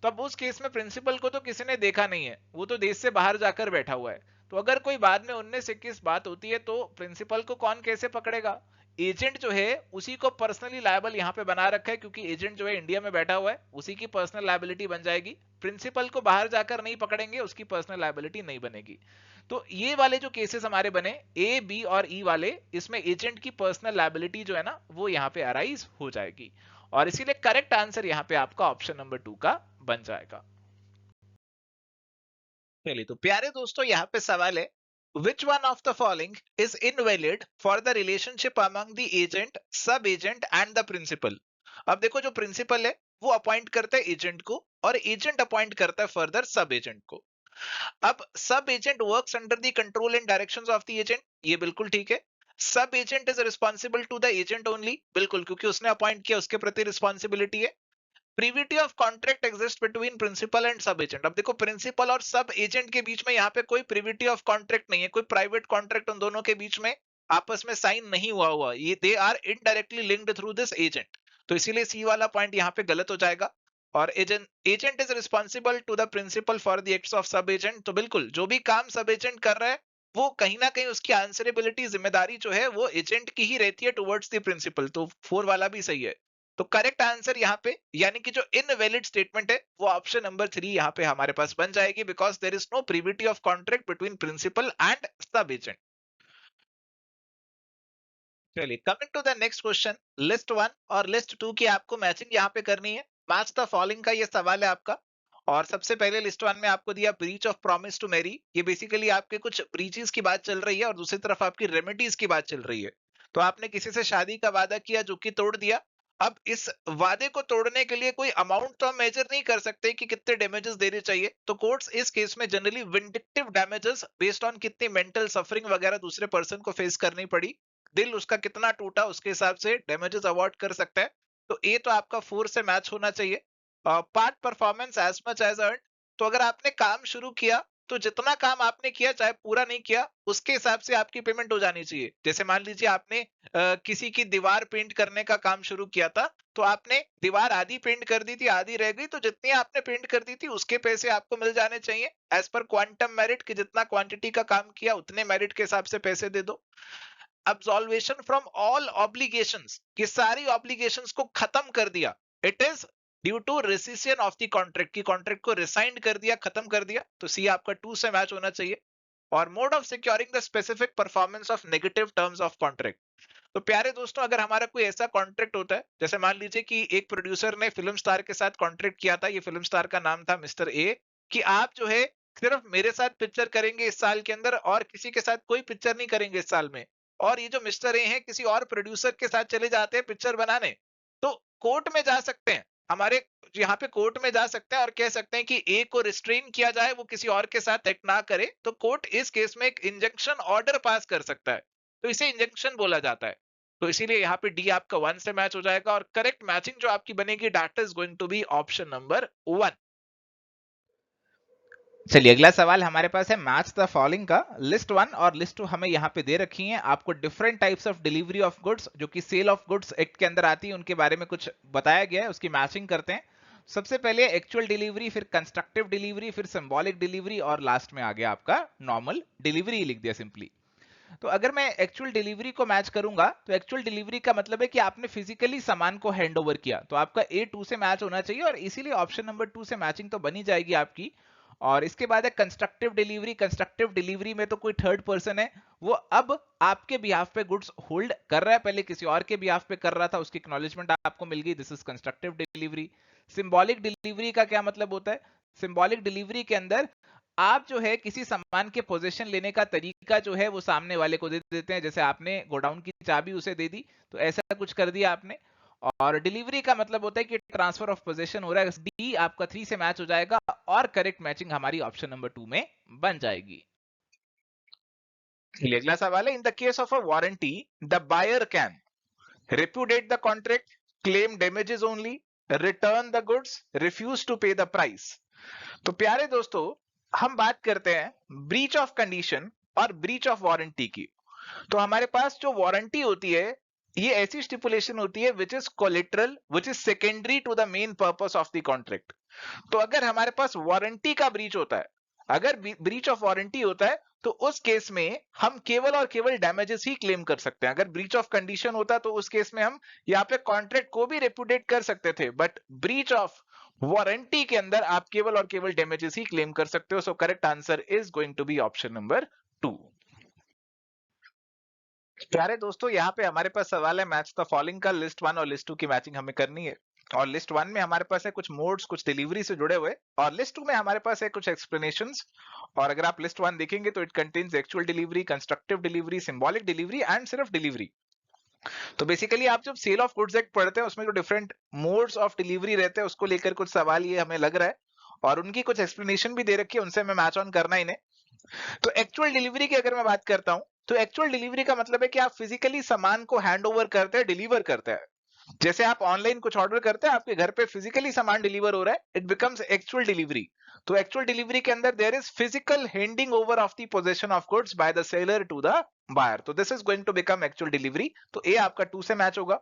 तो अब उस केस में प्रिंसिपल को तो किसी ने देखा नहीं है, वो तो देश से बाहर जाकर बैठा हुआ है। तो अगर कोई बाद में 1921 बात होती है तो प्रिंसिपल को कौन कैसे पकड़ेगा? एजेंट जो है उसी को पर्सनली लायबल यहां पे बना रखा है, क्योंकि एजेंट जो है इंडिया में बैठा हुआ है, उसी की पर्सनल लायबिलिटी बन जाएगी। प्रिंसिपल को बाहर जाकर नहीं पकड़ेंगे, उसकी पर्सनल लायबिलिटी नहीं बनेगी। तो ये वाले जो केसेस हमारे बने ए, बी और ई वाले, इसमें एजेंट की पर्सनल लायबिलिटी जो है ना वो यहाँ पे अराइज हो जाएगी, और इसीलिए करेक्ट आंसर यहाँ पे आपका ऑप्शन नंबर 2 का बन जाएगा। चलिए, तो प्यारे दोस्तों यहाँ पे सवाल है, which one of the following is invalid for the relationship among the agent, सब एजेंट एंड द प्रिंसिपल। अब देखो, जो प्रिंसिपल है वो अपॉइंट करता है एजेंट को, और एजेंट अपॉइंट करता है फर्दर सब एजेंट को। अब sub agent works under the control and directions of the agent, ये बिल्कुल ठीक है। Sub agent is responsible to the agent only, बिल्कुल, क्योंकि उसने अपॉइंट किया, उसके प्रति रिस्पॉन्सिबिलिटी है। Privity of contract exist between principal and sub agent, अब देखो प्रिंसिपल और सब एजेंट के बीच में यहाँ पे कोई प्रीविटी ऑफ कॉन्ट्रैक्ट नहीं है, कोई प्राइवेट कॉन्ट्रैक्ट उन दोनों के बीच में आपस में साइन नहीं हुआ ये they are indirectly linked through this agent, तो इसीलिए सी वाला पॉइंट यहाँ पे गलत हो जाएगा। और agent is responsible to the principal for the acts of sub agent, तो बिल्कुल जो भी काम सब एजेंट कर रहा है वो कहीं ना कहीं उसकी आंसरेबिलिटी, जिम्मेदारी जो है वो एजेंट की ही रहती है टुवर्ड्स द प्रिंसिपल, तो 4 वाला भी सही है। तो करेक्ट आंसर यहाँ पे, यानी कि जो इनवैलिड स्टेटमेंट है वो ऑप्शन नंबर 3 यहाँ पे हमारे पास बन जाएगी, because there is no privity of contract between principal and sub agent. चलिए, coming to the next question, list 1 और लिस्ट 2 की आपको मैचिंग यहाँ पे करनी है। मैच द फॉलोइंग का ये सवाल है आपका, और सबसे पहले लिस्ट 1 में आपको दिया breach of promise to marry, ये बेसिकली आपके कुछ ब्रीचेस की बात चल रही है, और दूसरी तरफ आपकी रेमेडीज की बात चल रही है। तो आपने किसी से शादी का वादा किया जो कि तोड़ दिया। अब इस वादे को तोड़ने के लिए कोई अमाउंट तो हम मेजर नहीं कर सकते कि कितने डैमेजेस देने चाहिए, तो कोर्ट्स इस केस में generally vindictive damages based on कितनी मेंटल सफरिंग वगैरह दूसरे पर्सन को फेस करनी पड़ी, दिल उसका कितना टूटा, उसके हिसाब से डैमेजेस अवॉर्ड कर सकता है। तो ए तो आपका 4 से मैच होना चाहिए। Part performance as much as earn, तो अगर आपने काम शुरू किया तो जितना काम आपने किया, चाहे पूरा नहीं किया, उसके हिसाब से आपकी पेमेंट हो जानी चाहिए। जैसे मान लीजिए आपने किसी की दीवार पेंट करने का काम शुरू किया था, तो आपने दीवार आधी पेंट कर दी थी, आधी रह गई, तो जितनी आपने पेंट कर दी थी उसके पैसे आपको मिल जाने चाहिए एज पर क्वांटम मेरिट, कि जितना क्वांटिटी का काम किया उतने मेरिट के हिसाब से पैसे दे दो। अब्सॉल्वेशन फ्रॉम ऑल ऑब्लिगेशंस, कि सारी ऑब्लिगेशंस को खत्म कर दिया, it is due to rescission of the contract, की कॉन्ट्रैक्ट को रिसाइंड कर दिया, खत्म कर दिया, तो सी आपका 2 से मैच होना चाहिए। और mode of securing the specific performance of negative terms of contract, तो प्यारे दोस्तों अगर हमारा कोई ऐसा कॉन्ट्रैक्ट होता है, जैसे मान लीजिए कि एक प्रोड्यूसर ने फिल्म स्टार के साथ कॉन्ट्रैक्ट किया था, ये फिल्म स्टार का नाम था मिस्टर ए, कि आप जो है सिर्फ मेरे साथ पिक्चर करेंगे इस साल के अंदर, और किसी के साथ कोई पिक्चर नहीं करेंगे इस साल में, और ये जो मिस्टर ए हैं किसी और प्रोड्यूसर के साथ चले जाते हैं पिक्चर बनाने, तो कोर्ट में जा सकते हैं, हमारे यहाँ पे कोर्ट में जा सकते हैं और कह सकते हैं कि ए को रिस्ट्रेन किया जाए, वो किसी और के साथ एक्ट ना करे, तो कोर्ट इस केस में एक इंजंक्शन ऑर्डर पास कर सकता है, तो इसे इंजंक्शन बोला जाता है। तो इसीलिए यहाँ पे डी आपका 1 से मैच हो जाएगा, और करेक्ट मैचिंग जो आपकी बनेगी that is going to be option number 1। चलिए, अगला सवाल हमारे पास है मैच द फॉलोइंग का। लिस्ट 1 और लिस्ट 2 हमें यहाँ पे दे रखी हैं, आपको different types of delivery of goods जो कि सेल ऑफ गुड्स एक्ट के अंदर आती है, उनके बारे में कुछ बताया गया है, उसकी मैचिंग करते हैं। सबसे पहले एक्चुअल डिलीवरी, फिर कंस्ट्रक्टिव डिलीवरी, फिर सिंबॉलिक डिलीवरी, और लास्ट में आ गया आपका नॉर्मल डिलीवरी, लिख दिया सिंपली। तो अगर मैं एक्चुअल डिलीवरी को मैच करूंगा, तो एक्चुअल डिलीवरी का मतलब है कि आपने फिजिकली सामान को हैंड ओवर किया, तो आपका ए 2 से मैच होना चाहिए, और इसीलिए ऑप्शन नंबर 2 से मैचिंग तो बनी जाएगी आपकी। और इसके बाद है कंस्ट्रक्टिव डिलीवरी। कंस्ट्रक्टिव डिलीवरी में तो कोई थर्ड पर्सन है, वो अब आपके बिहाफ पे गुड्स होल्ड कर रहा है, पहले किसी और के बिहाफ पे कर रहा था, उसकी एक्नॉलेजमेंट आपको मिल गई, this is constructive delivery. Symbolic delivery का क्या मतलब होता है? सिंबॉलिक डिलीवरी के अंदर आप जो है किसी सामान के पोजीशन लेने का तरीका जो है वो सामने वाले को दे देते हैं, जैसे आपने गोडाउन की चाबी उसे दे दी, तो ऐसा कुछ कर दिया आपने। और डिलीवरी का मतलब होता है कि ट्रांसफर ऑफ पोजीशन हो रहा है, डी आपका 3 से मैच हो जाएगा और करेक्ट मैचिंग हमारी ऑप्शन नंबर 2 में बन जाएगी। चलिए अगला सवाल है, in the case of a warranty the buyer can repudiate the contract, claim damages only, return the goods, refuse to pay the price। तो प्यारे दोस्तों, हम बात करते हैं ब्रीच ऑफ कंडीशन और ब्रीच ऑफ वारंटी की। तो हमारे पास जो वारंटी होती है, ये ऐसी स्टिपुलेशन होती है which is collateral, which is secondary to the main purpose of the contract. तो अगर हमारे पास वारंटी का ब्रीच होता है, अगर ब्रीच ऑफ वारंटी होता है, तो उस केस में हम केवल और केवल डैमेजेस ही क्लेम कर सकते हैं। अगर ब्रीच ऑफ कंडीशन होता तो उस केस में हम यहाँ पे कॉन्ट्रैक्ट को भी रेपुडिएट कर सकते थे, बट ब्रीच ऑफ वारंटी के अंदर आप केवल और केवल डैमेजेस ही क्लेम कर सकते हो। So correct answer is going to be option number 2। प्यारे दोस्तों, यहाँ पे हमारे पास सवाल है मैच द फॉलोइंग का। लिस्ट 1 और लिस्ट 2 की मैचिंग हमें करनी है। और लिस्ट 1 में हमारे पास है कुछ मोड्स, कुछ डिलीवरी से जुड़े हुए, और लिस्ट 2 में हमारे पास है कुछ एक्सप्लेनेशंस। और अगर आप लिस्ट 1 देखेंगे तो it contains actual delivery, constructive delivery, symbolic delivery and सिर्फ डिलीवरी। तो बेसिकली आप जब सेल ऑफ गुड्स एक्ट पढ़ते हैं, उसमें जो डिफरेंट मोड्स ऑफ डिलीवरी रहते हैं, उसको लेकर कुछ सवाल ये हमें लग रहा है, और उनकी कुछ एक्सप्लेनेशन भी दे रखी है, उनसे मैं मैच ऑन करना इन्हें। तो एक्चुअल डिलीवरी की अगर मैं बात करता हूं, तो एक्चुअल डिलीवरी का मतलब है कि आप फिजिकली सामान को हैंड ओवर करते हैं, डिलीवर करते हैं। जैसे आप ऑनलाइन कुछ ऑर्डर करते हैं, आपके घर पे फिजिकली सामान डिलीवर हो रहा है, इट बिकम्स एक्चुअल डिलीवरी। तो एक्चुअल डिलीवरी के अंदर there is physical handing over of the position of goods by the seller to the buyer. तो this is going to become actual delivery. तो ए आपका 2 से मैच होगा।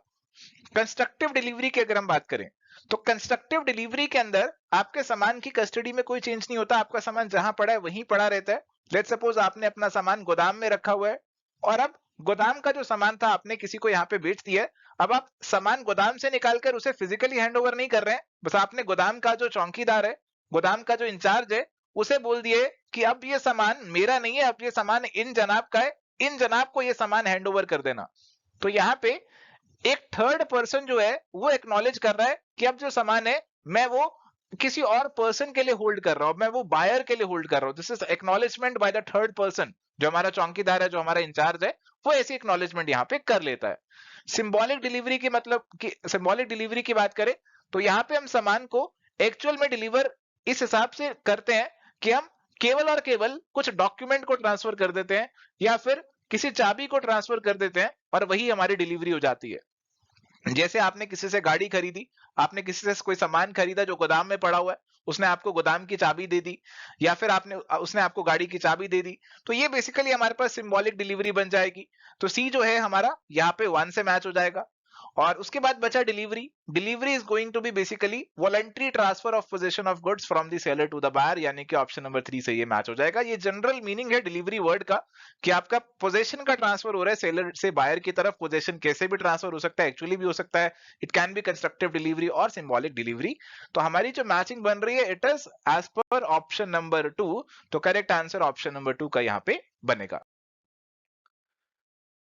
कंस्ट्रक्टिव डिलीवरी की अगर हम बात करें, तो कंस्ट्रक्टिव डिलीवरी के अंदर आपके सामान की कस्टडी में कोई चेंज नहीं होता, आपका सामान जहां पड़ा है वहीं पड़ा रहता है। लेट्स सपोज आपने अपना सामान गोदाम में रखा हुआ है, और अब गोदाम का जो सामान था आपने किसी को यहाँ पे बेच दिया है। अब आप सामान गोदाम से निकालकर उसे फिजिकली हैंड ओवर नहीं कर रहे हैं, बस आपने गोदाम का जो चौकीदार है, गोदाम का जो इंचार्ज है, उसे बोल दिए कि अब ये सामान मेरा नहीं है, अब ये सामान इन जनाब का है, इन जनाब को ये सामान हैंड ओवर कर देना। तो यहाँ पे एक थर्ड पर्सन जो है वो एक्नॉलेज कर रहा है कि अब जो सामान है मैं वो किसी और पर्सन के लिए होल्ड कर रहा हूं, मैं वो बायर के लिए होल्ड कर रहा हूं। This is acknowledgement by the third person. जो हमारा चौकीदार है, जो हमारा इंचार्ज है, वो ऐसी एक्नॉलेजमेंट यहाँ पे कर लेता है। सिंबॉलिक डिलीवरी की मतलब कि सिंबॉलिक डिलीवरी की बात करें, तो यहाँ पे हम सामान को एक्चुअल में डिलीवर इस हिसाब से करते हैं कि हम केवल और केवल कुछ डॉक्यूमेंट को ट्रांसफर कर देते हैं, या फिर किसी चाबी को ट्रांसफर कर देते हैं, और वही हमारी डिलीवरी हो जाती है। जैसे आपने किसी से गाड़ी खरीदी, आपने किसी से कोई सामान खरीदा जो गोदाम में पड़ा हुआ है, उसने आपको गोदाम की चाबी दे दी, या फिर उसने आपको गाड़ी की चाबी दे दी, तो ये बेसिकली हमारे पास सिंबॉलिक डिलीवरी बन जाएगी। तो सी जो है हमारा यहाँ पे 1 से मैच हो जाएगा। और उसके बाद बचा delivery. Delivery is going to be basically voluntary transfer of possession of goods from the seller to the buyer, यानी कि ऑप्शन नंबर 3 से ये मैच हो जाएगा। ये जनरल मीनिंग है डिलीवरी वर्ड का, कि आपका पोजीशन का ट्रांसफर हो रहा है सेलर से बायर की तरफ। पोजीशन कैसे भी ट्रांसफर हो सकता है, एक्चुअली भी हो सकता है, it can be constructive delivery और सिंबॉलिक डिलीवरी। तो हमारी जो मैचिंग बन रही है, it is as per option number 2। तो करेक्ट आंसर ऑप्शन नंबर 2 का यहाँ पे बनेगा।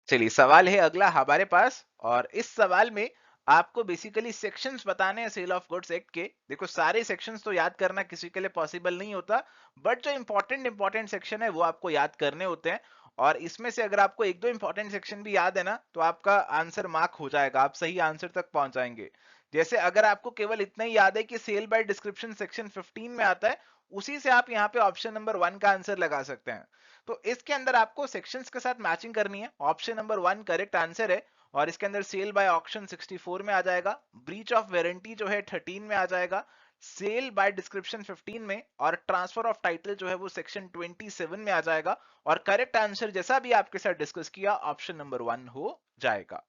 चलिए सवाल है अगला हमारे पास, और इस सवाल में आपको बेसिकली सेक्शंस बताने हैं सेल ऑफ गुड्स एक्ट के। देखो सारे सेक्शंस तो याद करना किसी के लिए पॉसिबल नहीं होता, बट जो इंपॉर्टेंट सेक्शन है वो आपको याद करने होते हैं। और इसमें से अगर आपको एक दो इंपॉर्टेंट सेक्शन भी याद है ना, तो आपका आंसर मार्क हो जाएगा, आप सही आंसर तक पहुंच जाएंगे। जैसे अगर आपको केवल इतना ही याद है कि सेल बाय डिस्क्रिप्शन सेक्शन 15 में आता है, उसी से आप यहाँ पे ऑप्शन नंबर 1 का आंसर लगा सकते हैं। तो इसके अंदर आपको सेक्शंस के साथ मैचिंग करनी है। ऑप्शन नंबर 1 करेक्ट आंसर है, और इसके अंदर सेल बाय ऑक्शन 64 में आ जाएगा, ब्रीच ऑफ वारंटी जो है 13 में आ जाएगा, सेल बाय डिस्क्रिप्शन 15 में, और ट्रांसफर ऑफ टाइटल जो है वो सेक्शन 27 में आ जाएगा। और करेक्ट आंसर जैसा भी आपके साथ डिस्कस किया, ऑप्शन नंबर 1 हो जाएगा।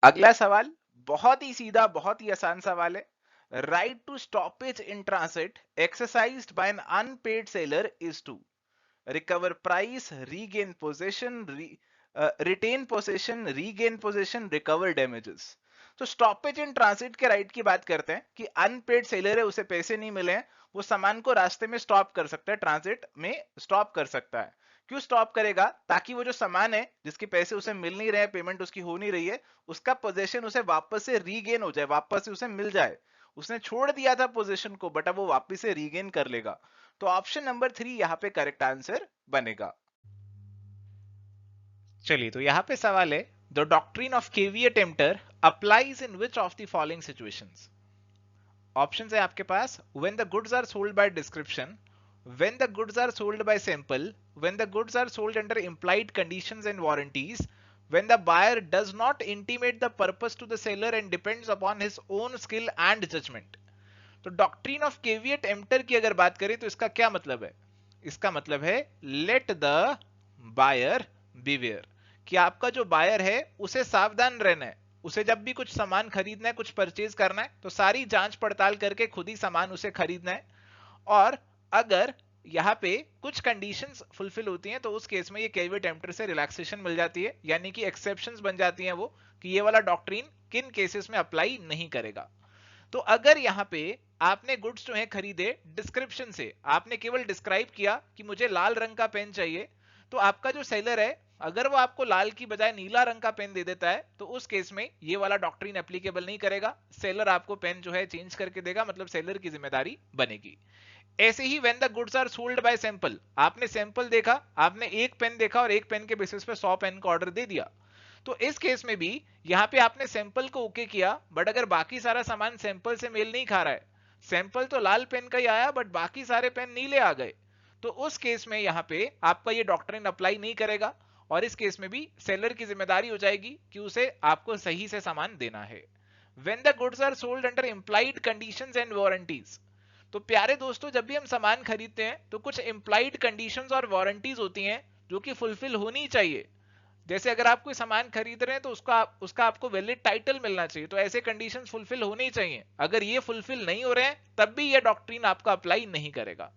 अगला सवाल बहुत ही सीधा, बहुत ही आसान सवाल है। Right to stoppage in transit exercised by an unpaid seller is to recover price, regain possession, retain possession, regain possession, recover damages। तो स्टॉपेज इन ट्रांसिट के राइट की बात करते हैं कि अनपेड सेलर है, उसे पैसे नहीं मिले हैं, वो सामान को रास्ते में स्टॉप कर सकता है, ट्रांसिट में स्टॉप कर सकता है। क्यों स्टॉप करेगा? ताकि वो जो सामान है जिसके पैसे उसे मिल नहीं रहे, पेमेंट उसकी हो नहीं रही है, उसका पोजेशन उसे वापस से रीगेन हो जाए, वापस से उसे मिल जाए। उसने छोड़ दिया था पोजीशन को, बट अब वो वापस से रीगेन कर लेगा। तो ऑप्शन नंबर 3 यहाँ पे करेक्ट आंसर बनेगा। चलिए, तो यहाँ पे सवाल है, द डॉक्ट्रिन ऑफ केवीए टेम्पटर applies in which of the following situations. Options है आपके पास, when the goods are sold by description, when the goods are sold by sample, when the goods are sold under implied conditions and warranties, when the buyer does not intimate the purpose to the seller and depends upon his own skill and judgment। तो doctrine of caveat emptor की अगर बात करें तो इसका क्या मतलब है? इसका मतलब है लेट द बायर बिवेयर, कि आपका जो बायर है उसे सावधान रहना है। उसे जब भी कुछ सामान खरीदना है, कुछ परचेज करना है, तो सारी जांच पड़ताल करके खुद ही सामान उसे खरीदना है। और अगर यहाँ पे कुछ कंडीशंस फुलफिल होती हैं तो उस केस में ये केविएट एम्प्टर से रिलैक्सेशन मिल जाती है, यानी कि एक्सेप्शंस बन जाती हैं वो, कि ये वाला डॉक्ट्रिन किन केसेस में अप्लाई नहीं करेगा। तो अगर यहाँ पे आपने गुड्स जो है खरीदे डिस्क्रिप्शन से, आपने केवल डिस्क्राइब किया कि मुझे लाल रंग का पेन चाहिए, तो आपका जो सेलर है अगर वो आपको लाल की बजाय नीला रंग का पेन दे देता है तो उस केस में ये वाला डॉक्ट्रिन एप्लीकेबल नहीं करेगा। सेलर आपको पेन जो है चेंज करके देगा, मतलब सेलर की जिम्मेदारी बनेगी। ऐसे ही when the goods are sold by sample, आपने सैंपल देखा, आपने एक पेन देखा और एक पेन के बेसिस पे 100 पेन का ऑर्डर दे दिया, तो इस केस में भी यहां पे आपने सैंपल को ओके किया, बट अगर बाकी सारा सामान सैंपल से मेल नहीं खा रहा है, सैंपल तो लाल पेन का ही आया बट बाकी सारे पेन नीले आ गए, तो उस केस में यहां पे आपका ये डॉक्ट्रिन अप्लाई नहीं करेगा और इस केस में भी सेलर की जिम्मेदारी हो जाएगी कि उसे आपको सही से सामान देना है। When the goods are sold under implied conditions and warranties, तो प्यारे दोस्तों जब भी हम सामान खरीदते हैं तो कुछ implied conditions और warranties होती हैं जो कि फुलफिल होनी चाहिए। जैसे अगर आप कोई सामान खरीद रहे हैं तो उसका आपको वैलिड टाइटल मिलना चाहिए, तो ऐसे कंडीशंस फुलफिल होने ही चाहिए। अगर ये फुलफिल नहीं हो रहे हैं तब भी ये डॉक्ट्रिन आपका अप्लाई नहीं करेगा।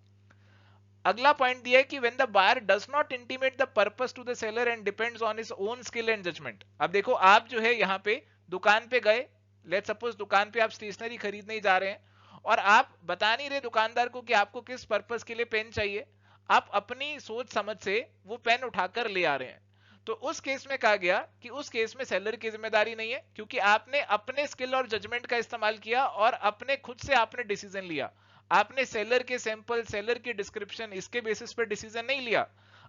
अगला पॉइंट दिया है कि when the buyer does not intimate the purpose to the seller and depends on his own skill and judgment. अब देखो, आप जो है यहाँ पे दुकान पे गए, लेट सपोज दुकान पे आप स्टेशनरी खरीदने ही जा रहे हैं और आप बता नहीं रहे दुकानदार को कि आपको किस पर्पस के लिए पेन चाहिए, आप अपनी सोच समझ से वो पेन उठाकर ले आ रहे हैं, तो उस केस में कहा गया कि उस केस में सेलर की जिम्मेदारी नहीं है, क्योंकि आपने अपने स्किल और जजमेंट का इस्तेमाल किया और अपने खुद से आपने डिसीजन लिया। आपने सेलर के सैंपल, सेलर की डिस्क्रिप्शन, इसके बेसिस पर डिसीजन नहीं लिया,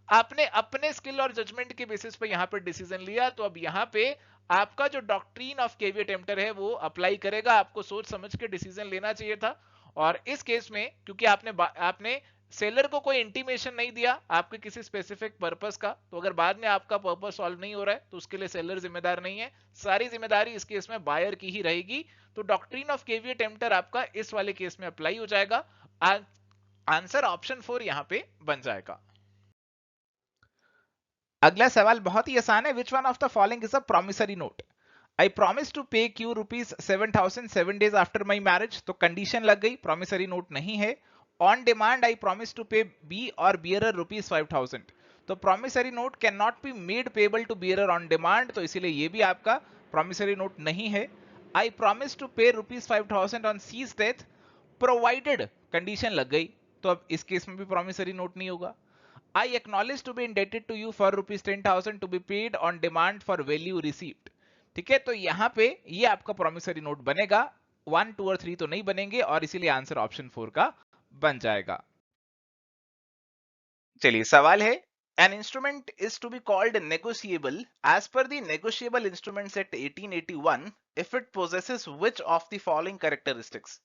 आपने अपने स्किल और जजमेंट के बेसिस पर यहां पर डिसीजन लिया। तो अब यहां पे आपका जो डॉक्ट्रिन ऑफ केविएट एम्प्टर है वो अप्लाई करेगा। आपको सोच समझ के डिसीजन लेना चाहिए था, और इस केस में क्योंकि आपने सेलर को कोई इंटीमेशन नहीं दिया आपके किसी स्पेसिफिक पर्पस का, तो अगर बाद में आपका पर्पस सॉल्व नहीं हो रहा है तो उसके लिए सेलर जिम्मेदार नहीं है, सारी जिम्मेदारी इस केस में बायर की ही रहेगी। तो डॉक्ट्रिन ऑफ केविएट एम्प्टर आपका इस वाले केस में अप्लाई हो जाएगा। आंसर ऑप्शन 4 यहां पे बन जाएगा। अगला सवाल बहुत ही आसान है, which one of the following is a promissory note. I promise to pay Q ₹7,000 7 days after my marriage, तो कंडीशन लग गई, प्रॉमिसरी नोट नहीं है। On demand I promise to pay B or bearer ₹5,000, तो promissory note can not be made payable to bearer on demand, तो इसीलिए ये भी आपका प्रॉमिसरी नोट नहीं है। आई promise to pay ₹5,000 on C's death, provided condition लग गई, तो अब इस केस में भी प्रॉमिसरी नोट नहीं होगा। I acknowledge to be indebted to you for ₹10,000 to be paid on demand for value received, ठीक है, तो यहां पे ये आपका प्रॉमिसरी नोट बनेगा। 1, 2 और 3 तो नहीं बनेंगे और इसीलिए आंसर ऑप्शन 4 का बन जाएगा। चलिए, सवाल है, an instrument is to be called negotiable as per the negotiable instruments act 1881 if it possesses which of the following characteristics।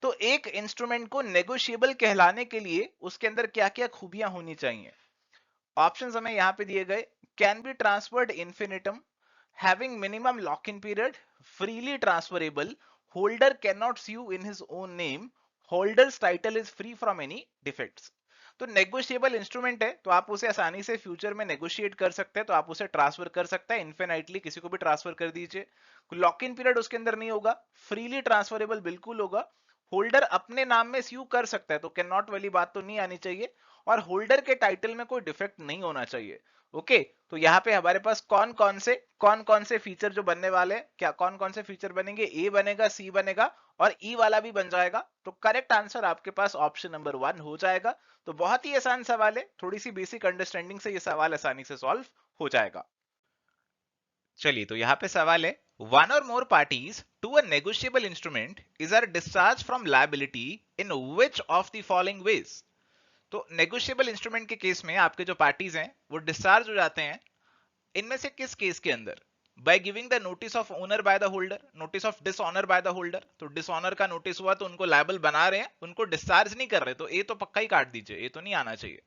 तो एक इंस्ट्रूमेंट को नेगोशिएबल कहलाने के लिए उसके अंदर क्या क्या खूबियां होनी चाहिए। ऑप्शंस हमें यहां पे दिए गए, can be transferred infinitum, having minimum lock in period, freely transferable, holder can not sue in his own name, holder's title is free from any defects. तो नेगोशिएबल इंस्ट्रूमेंट है तो आप उसे आसानी से फ्यूचर में नेगोशिएट कर सकते हैं, तो आप उसे ट्रांसफर कर सकते हैं इन्फिनाइटली, किसी को भी ट्रांसफर कर दीजिए। लॉक इन पीरियड उसके अंदर नहीं होगा, फ्रीली ट्रांसफरेबल बिल्कुल होगा, होल्डर अपने नाम में स्यू कर सकता है, तो कैन नॉट वाली बात तो नहीं आनी चाहिए, और होल्डर के टाइटल में कोई डिफेक्ट नहीं होना चाहिए। ओके, तो यहाँ पे हमारे पास कौन कौन से फीचर जो बनने वाले हैं, क्या कौन कौन से फीचर बनेंगे, ए बनेगा, सी बनेगा और ई वाला भी बन जाएगा। तो करेक्ट आंसर आपके पास ऑप्शन नंबर 1 हो जाएगा। तो बहुत ही आसान सवाल है, थोड़ी सी बेसिक अंडरस्टैंडिंग से ये सवाल आसानी से सॉल्व हो जाएगा। चलिए, तो यहाँ पे सवाल है, one or more parties to a negotiable instrument is are discharged from liability in which of the following ways? तो negotiable instrument के केस में आपके जो पार्टीज हैं वो डिस्चार्ज हो जाते हैं इनमें से किस केस के अंदर? By giving the notice of owner by the holder, notice of dishonour by the holder. तो डिसऑनर का नोटिस हुआ तो उनको लायबल बना रहे हैं, उनको डिस्चार्ज नहीं कर रहे, तो ए तो पक्का ही काट दीजिए, ये तो नहीं आना चाहिए।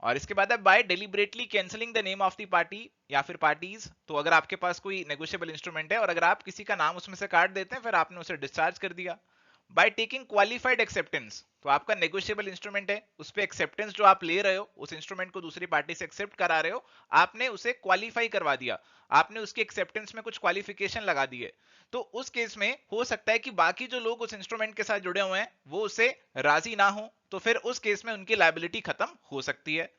और इसके बाद है by deliberately cancelling the name of the party या फिर पार्टीज। तो अगर आपके पास कोई नेगोशिएबल इंस्ट्रूमेंट है और अगर आप किसी का नाम उसमें से काट देते हैं फिर आपने उसे डिस्चार्ज कर दिया। बाय टेकिंग क्वालिफाइड एक्सेप्टेंस, तो आपका नेगोशिएबल इंस्ट्रूमेंट है, उस पे एक्सेप्टेंस जो आप ले रहे हो, उस इंस्ट्रूमेंट को दूसरी पार्टी से एक्सेप्ट करा रहे हो, आपने उसे क्वालिफाई करवा दिया, आपने उसके एक्सेप्टेंस में कुछ क्वालिफिकेशन लगा दिए। तो उस केस में हो सकता है कि बाकी जो लोग उस इंस्ट्रूमेंट के साथ जुड़े हुए हैं वो उसे राजी ना हो, तो फिर उस केस में उनकी लायबिलिटी खत्म हो सकती है।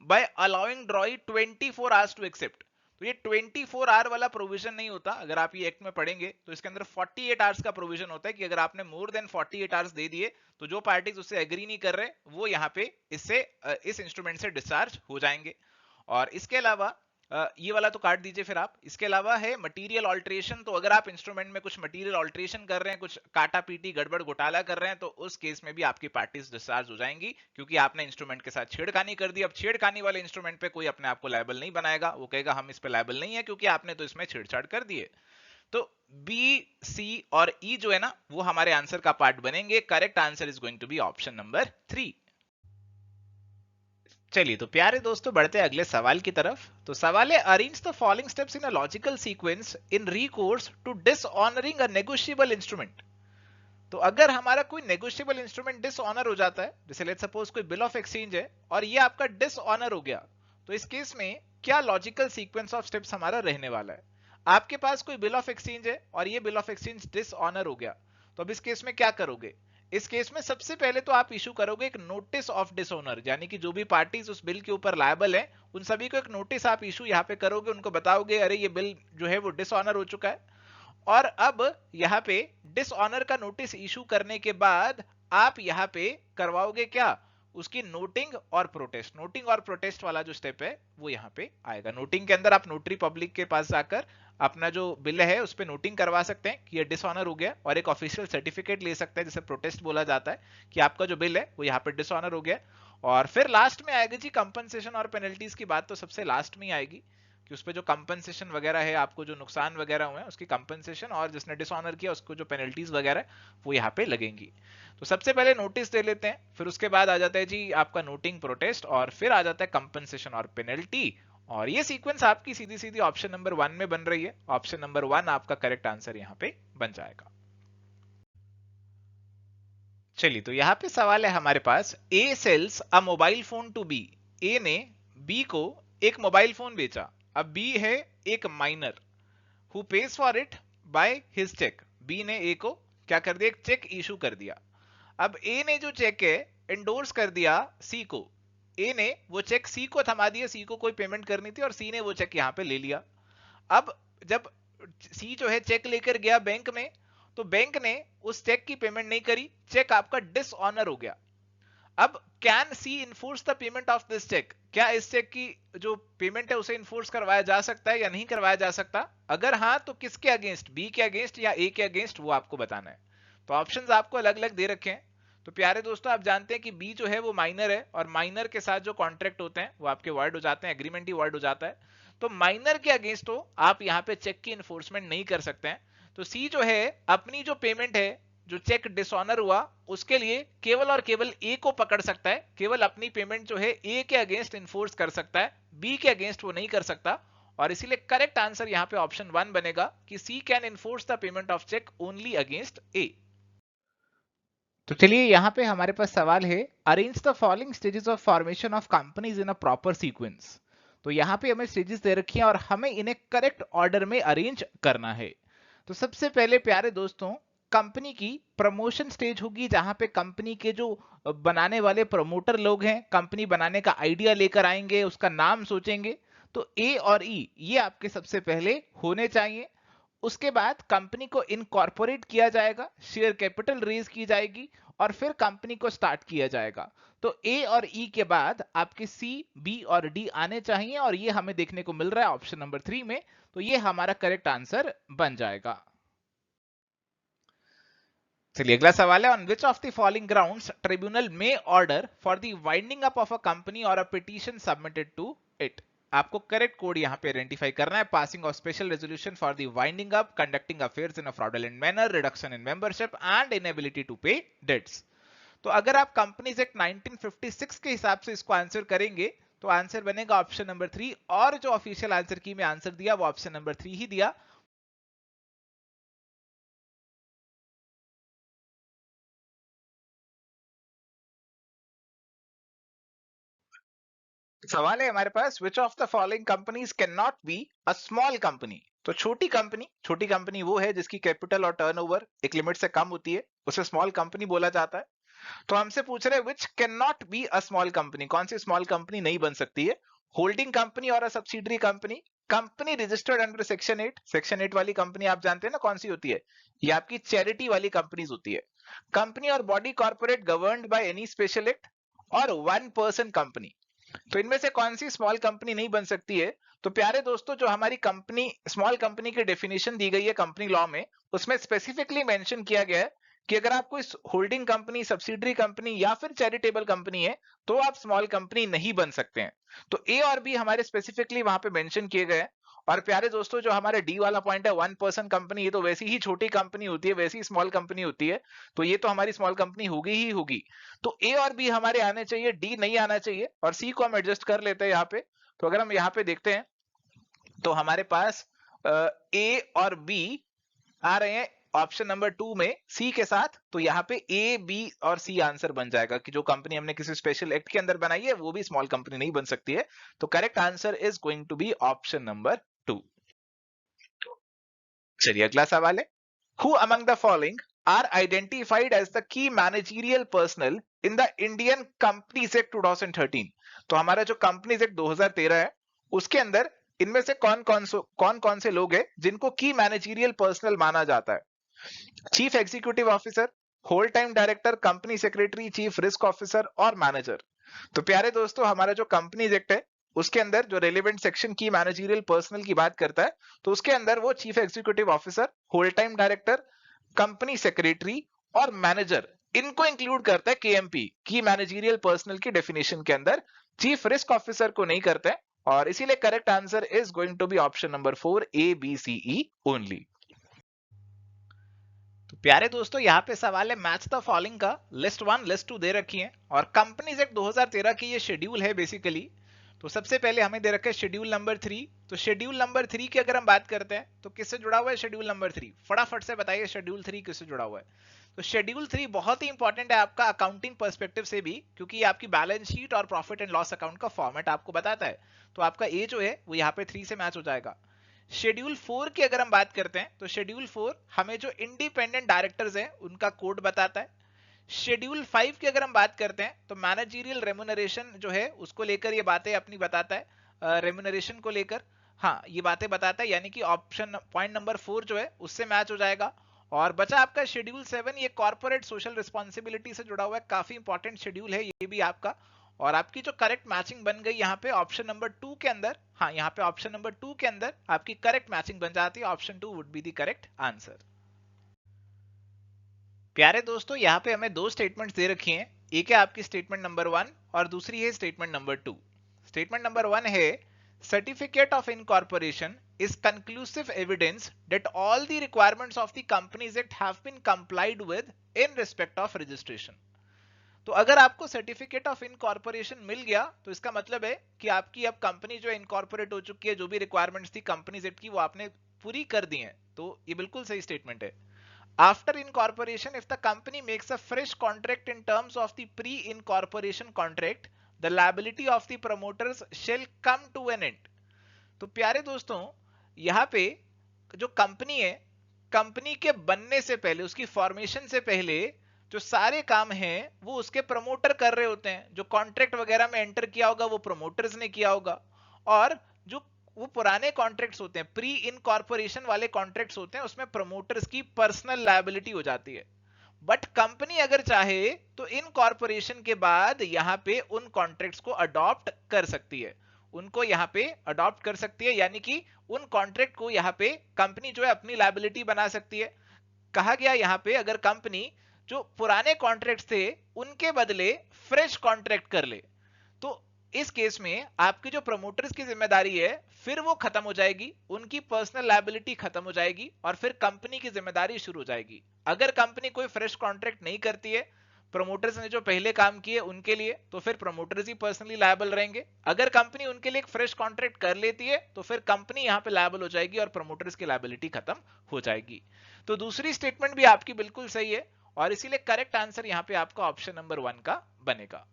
By allowing drawee 24 hours to accept, तो ये 24 आवर वाला प्रोविजन नहीं होता, अगर आप ये एक्ट में पढ़ेंगे तो इसके अंदर 48 आवर्स का प्रोविजन होता है कि अगर आपने मोर देन 48 आवर्स दे दिए तो जो पार्टीज उससे एग्री नहीं कर रहे वो यहाँ पे इस इंस्ट्रूमेंट से डिस्चार्ज हो जाएंगे। और इसके अलावा ये वाला तो काट दीजिए फिर आप। इसके अलावा है मटेरियल ऑल्ट्रेशन, तो अगर आप इंस्ट्रूमेंट में कुछ मटेरियल ऑल्ट्रेशन कर रहे हैं, कुछ काटा पीटी गड़बड़ घोटाला कर रहे हैं, तो उस केस में भी आपकी पार्टीज डिस्चार्ज हो जाएंगी क्योंकि आपने इंस्ट्रूमेंट के साथ छेड़खानी कर दी। अब छेड़खानी वाले इंस्ट्रूमेंट पे कोई अपने आप को लायबल नहीं बनाएगा, वो कहेगा हम इस पे लायबल नहीं है क्योंकि आपने तो इसमें छेड़छाड़ कर दिए। तो बी, सी और ई जो है ना वो हमारे आंसर का पार्ट बनेंगे। Correct answer is going to be option number 3। चलिए तो प्यारे दोस्तों बढ़ते हैं अगले सवाल की तरफ। तो सवाल है arrange the following steps in a logical sequence in recourse to dishonouring a negotiable instrument. तो अगर हमारा कोई नेगोशिएबल इंस्ट्रूमेंट डिसऑनर हो जाता है, जैसे लेट्स सपोज कोई बिल ऑफ एक्सचेंज है और ये आपका डिसऑनर हो गया, तो इस केस में क्या लॉजिकल सीक्वेंस ऑफ स्टेप्स हमारा रहने वाला है? आपके पास कोई बिल ऑफ एक्सचेंज है और ये बिल ऑफ एक्सचेंज डिसऑनर हो गया, तो अब इस केस में क्या करोगे? इस केस में सबसे पहले तो आप इशू करोगे एक नोटिस ऑफ डिसऑनर, यानी कि जो भी पार्टीज उस बिल के ऊपर लायबल है उन सभी को एक नोटिस आप इशू यहाँ पे करोगे, उनको बताओगे अरे ये बिल जो है वो डिसऑनर हो चुका है। और अब यहाँ पे डिसऑनर का नोटिस इशू करने के बाद आप यहाँ पे करवाओगे क्या? उसकी नोटिंग और प्रोटेस्ट। नोटिंग और प्रोटेस्ट वाला जो स्टेप है वो यहाँ पे आएगा। नोटिंग के अंदर आप नोटरी पब्लिक के पास जाकर अपना जो बिल है उस पर नोटिंग करवा सकते हैं कि ये डिसऑनर हो गया और एक ऑफिशियल सर्टिफिकेट ले सकते हैं जिसे प्रोटेस्ट बोला जाता है कि आपका जो बिल है वो यहाँ पे डिसऑनर हो गया। और फिर लास्ट में आएगा जी कंपनसेशन और पेनल्टीज की बात, तो सबसे लास्ट में ही आएगी कि उस पर जो कंपनसेशन वगैरह है, आपको जो नुकसान वगैरह हुए हैं उसकी कंपनसेशन, और जिसने डिसऑनर किया उसको जो पेनल्टीज वगैरह वो यहाँ पे लगेंगी। तो सबसे पहले नोटिस दे लेते हैं, फिर उसके बाद आ जाता है जी आपका नोटिंग प्रोटेस्ट, और फिर आ जाता है कंपनसेशन और पेनल्टी। और ये सीक्वेंस आपकी सीधी सीधी ऑप्शन नंबर 1 में बन रही है। ऑप्शन नंबर 1 आपका करेक्ट आंसर यहाँ पे बन जाएगा। चलिए तो यहाँ पे सवाल है हमारे पास, A sells a mobile phone to B. A ने बी को एक मोबाइल फोन बेचा। अब बी है एक minor who pays for it by his cheque. B ने ए को क्या कर दिया? एक चेक इशू कर दिया। अब ए ने जो चेक है एंडोर्स कर दिया सी को। ए ने वो चेक सी को थमा दिया, सी को कोई पेमेंट करनी थी और सी ने वो चेक यहां पे ले लिया। अब जब सी जो है चेक लेकर गया बैंक में, तो बैंक ने उस चेक की पेमेंट नहीं करी, चेक आपका डिसऑनर हो गया। अब can C enforce the payment of this cheque? क्या इस चेक की जो पेमेंट है उसे इन्फोर्स करवाया जा सकता है या नहीं करवाया जा सकता? अगर हाँ तो किसके अगेंस्ट? बी के अगेंस्ट या ए के अगेंस्ट, वो आपको बताना है। तो ऑप्शंस आपको अलग अलग दे रखे हैं। तो प्यारे दोस्तों आप जानते हैं कि बी जो है वो माइनर है और माइनर के साथ जो कॉन्ट्रैक्ट होते हैं वो आपके वर्ड हो जाते हैं, एग्रीमेंट ही वर्ड हो जाता है। तो माइनर के अगेंस्ट हो आप यहाँ पे चेक की इन्फोर्समेंट नहीं कर सकते हैं। तो सी जो है अपनी जो पेमेंट है, जो चेक डिसऑनर हुआ उसके लिए केवल और केवल ए को पकड़ सकता है, केवल अपनी पेमेंट जो है ए के अगेंस्ट इन्फोर्स कर सकता है, बी के अगेंस्ट वो नहीं कर सकता। और इसीलिए करेक्ट आंसर यहाँ पे ऑप्शन 1 बनेगा कि C can enforce the payment of cheque only against A. तो चलिए यहाँ पे हमारे पास सवाल है, arrange the following stages of formation of companies in a proper sequence. तो यहाँ पे हमें स्टेजेस दे रखी हैं और हमें इन्हें करेक्ट ऑर्डर में अरेंज करना है। तो सबसे पहले प्यारे दोस्तों कंपनी की प्रमोशन स्टेज होगी, जहां पे कंपनी के जो बनाने वाले प्रमोटर लोग हैं कंपनी बनाने का आइडिया लेकर आएंगे, उसका नाम सोचेंगे। तो ए और ई ये आपके सबसे पहले होने चाहिए। उसके बाद कंपनी को इनकॉर्पोरेट किया जाएगा, शेयर कैपिटल रेज की जाएगी और फिर कंपनी को स्टार्ट किया जाएगा। तो ए और ई के बाद आपके सी, बी और डी आने चाहिए और ये हमें देखने को मिल रहा है ऑप्शन नंबर 3 में। तो ये हमारा करेक्ट आंसर बन जाएगा। चलिए अगला सवाल है, on which of the following grounds tribunal may order for the winding up of a company or a petition submitted to it. आपको करेक्ट कोड यहां पे आइडेंटिफाई करना है। Passing of special resolution for the winding up, conducting affairs in a fraudulent manner, reduction in membership and inability to pay debts. तो अगर आप companies act 1956 के हिसाब से इसको आंसर करेंगे तो आंसर बनेगा ऑप्शन नंबर 3, और जो ऑफिशियल आंसर की में आंसर दिया वो ऑप्शन नंबर 3 ही दिया। सवाल है हमारे पास, which of the following companies can not be a small company. तो छोटी कंपनी वो है जिसकी कैपिटल और टर्नओवर एक लिमिट से कम होती है, उसे स्मॉल कंपनी बोला जाता है। तो हमसे पूछ रहे हैं which can not be a small company, कौन सी स्मॉल कंपनी नहीं बन सकती है। Holding company or a subsidiary company, company registered under section 8। Section 8 वाली कंपनी आप जानते हैं ना कौन सी होती है, ये आपकी चैरिटी वाली कंपनीज होती है। कंपनी और body corporate governed by any special act, और वन पर्सन कंपनी। तो इनमें से कौन सी स्मॉल कंपनी नहीं बन सकती है। तो प्यारे दोस्तों, जो हमारी कंपनी स्मॉल कंपनी की डेफिनेशन दी गई है कंपनी लॉ में, उसमें स्पेसिफिकली मेंशन किया गया है कि अगर आप कोई होल्डिंग कंपनी, सब्सिडरी कंपनी या फिर चैरिटेबल कंपनी है तो आप स्मॉल कंपनी नहीं बन सकते हैं। तो ए और बी हमारे स्पेसिफिकली वहां पे मेंशन किए गए हैं। और प्यारे दोस्तों, जो हमारे डी वाला पॉइंट है, वन पर्सन कंपनी, ये तो वैसी ही छोटी कंपनी होती है, वैसी स्मॉल कंपनी होती है, तो ये तो हमारी स्मॉल कंपनी होगी ही होगी। तो ए और बी हमारे आने चाहिए, डी नहीं आना चाहिए, और सी को हम एडजस्ट कर लेते हैं यहाँ पे। तो अगर हम यहाँ पे देखते हैं तो हमारे पास ए और बी आ रहे हैं ऑप्शन नंबर 2 में सी के साथ। तो यहाँ पे ए, बी और सी आंसर बन जाएगा कि जो कंपनी हमने किसी स्पेशल एक्ट के अंदर बनाई है वो भी स्मॉल कंपनी नहीं बन सकती है। तो correct answer is going to be option number 2। चलिए अगला सवाल है, who among the following are identified as the key managerial personnel in the Indian Companies Act 2013। तो हमारा जो कंपनीज एक्ट 2013 है उसके अंदर इनमें से कौन कौन से लोग हैं जिनको की मैनेजरियल पर्सनल माना जाता है। Chief executive officer, whole time director, company secretary, chief risk officer और मैनेजर। तो प्यारे दोस्तों, हमारा जो कंपनीज एक्ट है उसके अंदर जो रेलेवेंट सेक्शन की मैनेजरियल पर्सनल की बात करता है, तो उसके अंदर वो chief executive officer, whole time director, company secretary और मैनेजर, इनको इंक्लूड करता है केएमपी, की मैनेजरियल पर्सनल की डेफिनेशन के अंदर। चीफ रिस्क ऑफिसर को नहीं करते हैं, और इसीलिए correct answer is going to be option number 4, A B C E only. तो प्यारे दोस्तों, यहाँ पे सवाल है मैच द फॉलोइंग का। लिस्ट 1, लिस्ट 2 दे रखी है और कंपनीज एक्ट 2013 की ये शेड्यूल है बेसिकली। तो सबसे पहले हमें दे रखा है शेड्यूल नंबर 3। तो शेड्यूल नंबर 3 की अगर हम बात करते हैं तो किससे जुड़ा हुआ है शेड्यूल नंबर 3, फटाफट से बताइए शेड्यूल 3 किससे जुड़ा हुआ है। तो शेड्यूल 3 बहुत ही इंपॉर्टेंट है आपका अकाउंटिंग पर्सपेक्टिव से भी, क्योंकि ये आपकी बैलेंस शीट और प्रॉफिट एंड लॉस अकाउंट का फॉर्मेट आपको बताता है। तो आपका ए जो है वो यहाँ पे 3 से मैच हो जाएगा। शेड्यूल 4 की अगर हम बात करते हैं तो शेड्यूल 4 हमें जो इंडिपेंडेंट डायरेक्टर्स हैं उनका कोड बताता है। शेड्यूल 5 की अगर हम बात करते हैं तो मैनेजरियल रेम्यूनरेशन जो है उसको लेकर ये बातें अपनी बताता है, रेम्यूनरेशन को लेकर, हाँ ये बातें बताता है, यानी कि ऑप्शन पॉइंट नंबर 4 जो है उससे मैच हो जाएगा। और बचा आपका शेड्यूल 7, ये कॉर्पोरेट सोशल रिस्पॉन्सिबिलिटी से जुड़ा हुआ है, काफी इंपॉर्टेंट शेड्यूल है ये भी आपका। और आपकी जो करेक्ट मैचिंग बन गई यहाँ पे ऑप्शन नंबर 2 के अंदर, हाँ यहाँ पे ऑप्शन नंबर 2 के अंदर आपकी करेक्ट मैचिंग बन जाती है, option 2 would be the correct answer. प्यारे दोस्तों, यहाँ पे हमें दो स्टेटमेंट्स दे रखी हैं, एक है आपकी स्टेटमेंट नंबर 1 और दूसरी है स्टेटमेंट नंबर 2। स्टेटमेंट नंबर 1 है, certificate of incorporation is conclusive evidence that all the requirements of the Companies Act have been complied with in respect of registration। तो अगर आपको सर्टिफिकेट ऑफ इनकॉर्पोरेशन मिल गया तो इसका मतलब है कि आपकी अब कंपनी जो इनकॉर्पोरेट हो चुकी है, जो भी रिक्वायरमेंट्स थी कंपनीज एक्ट की वो आपने पूरी कर दी है। तो ये बिल्कुल सही स्टेटमेंट है। After incorporation, if the company makes a fresh contract in terms of the pre incorporation contract, the liability of the promoters shall come to an end. तो प्यारे दोस्तों, यहाँ पे जो कंपनी है, कंपनी के बनने से पहले, उसकी फॉर्मेशन से पहले जो सारे काम हैं वो उसके प्रमोटर कर रहे होते हैं। जो कॉन्ट्रैक्ट वगैरह में एंटर किया होगा वो प्रमोटर्स ने किया होगा, और जो वो पुराने कॉन्ट्रैक्ट्स होते हैं, प्री इनकॉर्पोरेशन वाले कॉन्ट्रैक्ट्स होते हैं, उसमें प्रमोटर्स की पर्सनल लायबिलिटी हो जाती है। बट कंपनी अगर चाहे तो इनकॉर्पोरेशन के बाद यहां पे उन कॉन्ट्रैक्ट्स को अडॉप्ट कर सकती है, उनको यहां पे अडॉप्ट कर सकती है, यानी कि उन कॉन्ट्रैक्ट को यहां पे कंपनी जो है अपनी लायबिलिटी बना सकती है। कहा गया यहां पे अगर कंपनी जो पुराने कॉन्ट्रैक्ट थे उनके बदले फ्रेश कॉन्ट्रैक्ट कर ले, तो इस केस में आपकी जो प्रमोटर्स की जिम्मेदारी है फिर वो खत्म हो जाएगी, उनकी पर्सनल लायबिलिटी खत्म हो जाएगी और फिर कंपनी की जिम्मेदारी शुरू हो जाएगी। अगर कंपनी कोई फ्रेश कॉन्ट्रैक्ट नहीं करती है प्रमोटर्स ने जो पहले काम किए उनके लिए, तो फिर प्रमोटर्स ही पर्सनली लायबल रहेंगे। अगर कंपनी उनके लिए एक फ्रेश कॉन्ट्रैक्ट कर लेती है तो फिर कंपनी यहां पे लायबल हो जाएगी और प्रमोटर्स की लायबिलिटी खत्म हो जाएगी। तो दूसरी स्टेटमेंट भी आपकी बिल्कुल सही है और इसीलिए करेक्ट आंसर यहां पे आपका ऑप्शन नंबर 1 का बनेगा।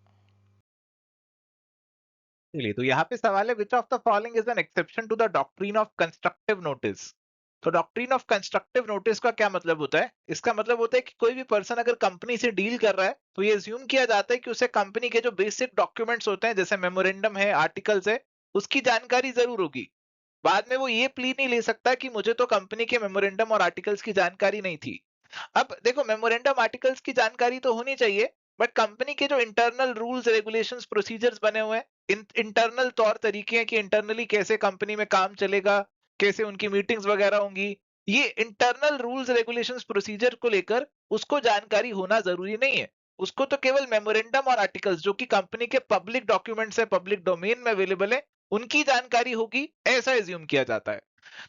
चलिए, तो यहाँ पे सवाल है which of the following is an exception to the doctrine of constructive notice. तो डॉक्ट्रिन ऑफ कंस्ट्रक्टिव नोटिस का क्या मतलब होता है? इसका मतलब होता है कि कोई भी पर्सन अगर कंपनी से डील कर रहा है तो ये अज्यूम किया जाता है कि उसे कंपनी के जो बेसिक डॉक्यूमेंट्स होते हैं जैसे मेमोरेंडम है, आर्टिकल्स है, उसकी जानकारी जरूर होगी। बाद में वो ये प्ली नहीं ले सकता कि मुझे तो कंपनी के मेमोरेंडम और आर्टिकल्स की जानकारी नहीं थी। अब देखो, मेमोरेंडम आर्टिकल्स की जानकारी तो होनी चाहिए, बट कंपनी के जो इंटरनल रूल्स रेगुलेशंस प्रोसीजर्स बने हुए हैं, इंटरनल तौर तरीके हैं कि इंटरनली कैसे कंपनी में काम चलेगा, कैसे उनकी मीटिंग्स वगैरह होंगी, ये इंटरनल रूल्स रेगुलेशंस प्रोसीजर को लेकर उसको जानकारी होना जरूरी नहीं है। उसको तो केवल मेमोरेंडम और आर्टिकल्स जो कि कंपनी के पब्लिक डॉक्यूमेंट्स है, पब्लिक डोमेन में अवेलेबल है, उनकी जानकारी होगी, ऐसा एज्यूम किया जाता है।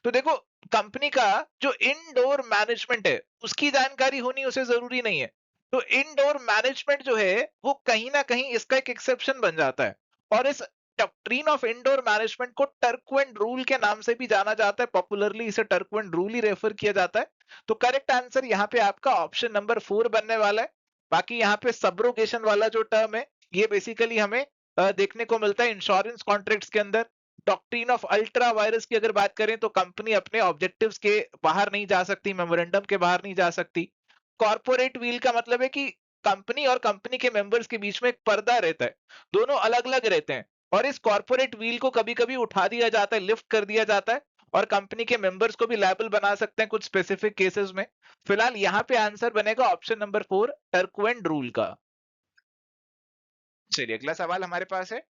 तो देखो, कंपनी का जो इनडोर मैनेजमेंट है उसकी जानकारी होनी उसे जरूरी नहीं है। तो इनडोर मैनेजमेंट जो है वो कहीं ना कहीं इसका एक एक्सेप्शन बन जाता है। और इस डॉक्ट्रिन ऑफ इंडोर मैनेजमेंट को टर्कवेंट रूल के नाम से भी जाना जाता है, पॉपुलरली इसे टर्कवेंट रूल ही रेफर किया जाता है। तो करेक्ट आंसर यहाँ पे आपका ऑप्शन नंबर 4 बनने वाला है। बाकी यहाँ पे सब्रोगेशन वाला जो टर्म है ये बेसिकली हमें देखने को मिलता है इंश्योरेंस कॉन्ट्रैक्ट्स के अंदर। डॉक्ट्रिन ऑफ अल्ट्रा वायरस की अगर बात करें तो कंपनी अपने ऑब्जेक्टिव्स के बाहर नहीं जा सकती, मेमोरेंडम के बाहर नहीं जा सकती। कॉर्पोरेट व्हील का मतलब है कि कंपनी और कंपनी के मेंबर्स के बीच में एक पर्दा रहता है, दोनों अलग अलग रहते हैं, और इस कॉर्पोरेट व्हील को कभी कभी उठा दिया जाता है, लिफ्ट कर दिया जाता है, और कंपनी के मेंबर्स को भी लायबल बना सकते हैं कुछ स्पेसिफिक केसेस में। फिलहाल यहाँ पे आंसर बनेगा ऑप्शन नंबर 4, टर्कवेंट रूल का। चलिए, अगला सवाल हमारे पास है,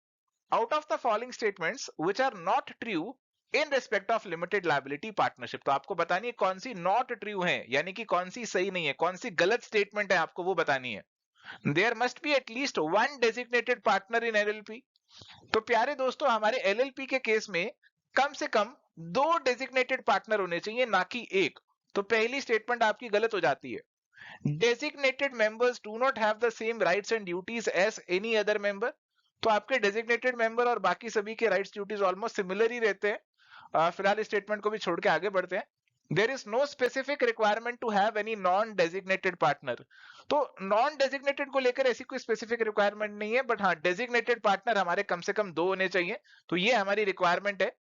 out of the following statements which are not true in respect of limited liability partnership. तो आपको बतानी है कौन सी नॉट ट्रू है, यानी कि कौन सी सही नहीं है, कौन सी गलत स्टेटमेंट है, आपको वो बतानी है। There must be at least one designated partner in LLP. तो प्यारे दोस्तों, हमारे एलएलपी के केस में कम से कम 2 डेजिग्नेटेड पार्टनर होने चाहिए, ना कि एक। तो पहली स्टेटमेंट आपकी गलत हो जाती है। Designated members do not have the same rights and duties as any other member। तो आपके डेजिग्नेटेड मेंबर और बाकी सभी के राइट्स ड्यूटीज ऑलमोस्ट सिमिलर ही रहते हैं। फिलहाल इस स्टेटमेंट को भी छोड़ के आगे बढ़ते हैं। There is no specific requirement to have any non designated partner. तो नॉन डेजिग्नेटेड को लेकर ऐसी कोई स्पेसिफिक रिक्वायरमेंट नहीं है, बट हाँ, डेजिग्नेटेड पार्टनर हमारे कम से कम 2 होने चाहिए, तो ये हमारी रिक्वायरमेंट है।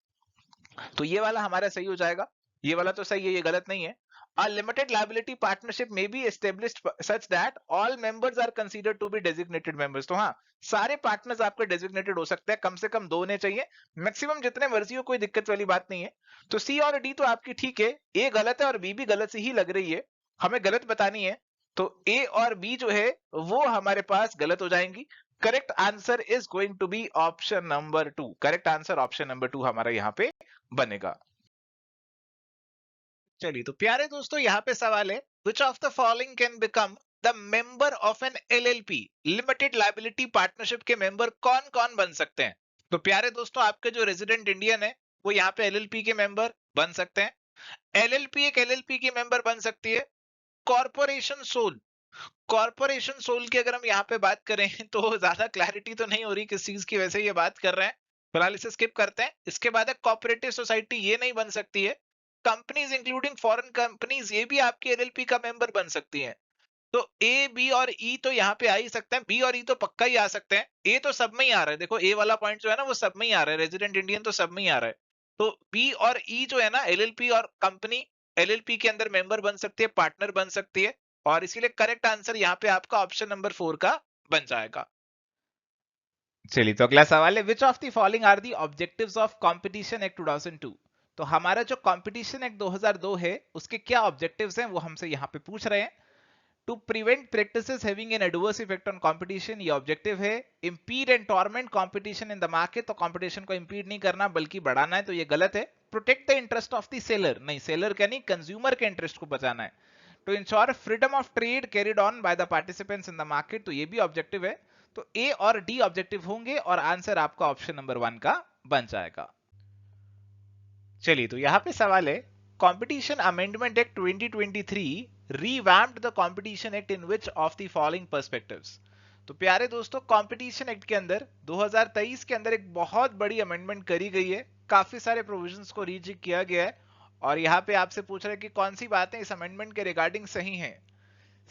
तो ये वाला हमारा सही हो जाएगा, ये वाला तो सही है, ये गलत नहीं है। A limited liability partnership may be established such that all members are considered to be designated members। तो हाँ, सारे पार्टनर्स आपके डेजिग्नेटेड हो सकते हैं, कम से कम 2 होने चाहिए, मैक्सिमम जितने मर्जी हो, कोई दिक्कत वाली बात नहीं है। तो सी और डी तो आपकी ठीक है, ए गलत है और बी भी गलत सी ही लग रही है, हमें गलत बतानी है। तो ए और बी जो है वो हमारे पास गलत हो जाएंगी। Correct answer is going to be option number 2। Correct answer option number 2 हमारा यहाँ पे बनेगा। चलिए, तो प्यारे दोस्तों, यहाँ पे सवाल है, which of the following can become the member of an LLP. Limited liability partnership के मेंबर कौन कौन बन सकते हैं? तो प्यारे दोस्तों, आपके जो रेजिडेंट इंडियन है वो यहाँ पे एलएलपी के मेंबर बन सकते हैं। एलएलपी एक एलएलपी की मेंबर बन सकती है। कॉर्पोरेशन सोल, कॉर्पोरेशन सोल की अगर हम यहाँ पे बात करें तो ज्यादा क्लैरिटी तो नहीं हो रही किस चीज की, वैसे ये बात कर रहे हैं, फिलहाल इसे स्किप करते हैं। इसके बाद है कोऑपरेटिव सोसाइटी, ये नहीं बन सकती है। कंपनीज इंक्लूडिंग फॉरेन कंपनीज, ये भी आपकी एलएलपी का मेंबर बन सकती हैं। तो ए, बी और ई तो यहाँ पे आ ही सकते हैं, बी और ई तो पक्का ही आ सकते हैं, ए तो सब में ही आ रहा है। देखो, ए वाला पॉइंट जो है ना वो सब में ही आ रहा है, रेजिडेंट इंडियन तो सब में ही आ रहा है। तो बी और ई जो है ना, एलएलपी और कंपनी एलएलपी के अंदर मेंबर बन सकती है, पार्टनर बन सकती है, और इसीलिए करेक्ट आंसर यहाँ पे आपका ऑप्शन नंबर 4 का बन जाएगा। चलिए, अगला सवाल हमारे पास है, which of the following statements are not true in respect of limited liability partnership. तो आपको बतानी है कौन सी नॉट ट्रू है, यानी कि कौन सी सही नहीं है, कौन सी गलत स्टेटमेंट है, आपको वो बतानी है। There must be at least one designated partner in LLP. तो पहली स्टेटमेंट आपकी गलत हो जाती है। चलिए तो अगला सवाल है, which of the following are the objectives of Competition Act 2002। तो हमारा जो कंपटीशन एक्ट 2002 है उसके क्या ऑब्जेक्टिव्स हैं वो हमसे यहाँ पे पूछ रहे हैं। To prevent practices having an adverse effect on competition, ये ऑब्जेक्टिव है। Impede and torment competition in the market, तो कंपटीशन को इम्पीड नहीं करना बल्कि बढ़ाना है, तो ये गलत है। Protect the interest of the seller, नहीं सेलर का नहीं, कंज्यूमर के इंटरेस्ट को बचाना है। To ensure freedom of trade carried on by the participants in the market, तो ये भी ऑब्जेक्टिव है। तो ए और डी ऑब्जेक्टिव होंगे और आंसर आपका ऑप्शन नंबर 1 का बन जाएगा। चलिए तो यहां पे सवाल है, competition amendment act 2023 revamped the competition act in which of the following perspectives. तो प्यारे दोस्तों, कंपटीशन एक्ट के अंदर 2023 के अंदर एक बहुत बड़ी अमेंडमेंट करी गई है, काफी सारे प्रोविजंस को रीचिक किया गया है। और यहाँ पे आपसे पूछ रहे हैं कि कौन सी बातें इस अमेंडमेंट के रिगार्डिंग सही हैं।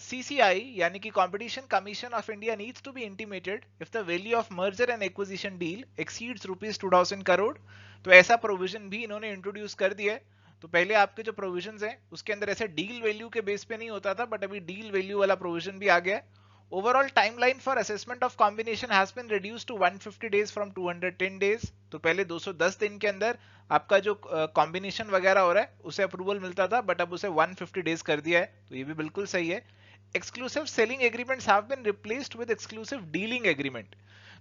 CCI यानी कि Competition Commission of India needs to be intimated if the value of merger and acquisition deal exceeds rupees 2000 crore. तो ऐसा प्रोविजन भी इन्होंने इंट्रोड्यूस कर दिया है। तो पहले आपके जो प्रोविजंस हैं उसके अंदर ऐसे डील वैल्यू के बेस पे नहीं होता था, बट अभी डील वैल्यू वाला प्रोविजन भी आ गया है। Overall timeline for assessment of combination has been reduced to 150 days from 210 days. तो पहले 210 दिन के अंदर आपका जो कॉम्बिनेशन वगैरह हो रहा है उसे अप्रूवल मिलता था, बट अब उसे 150 डेज कर दिया है, तो ये भी बिल्कुल सही है। Exclusive selling agreements have been replaced with exclusive dealing agreement.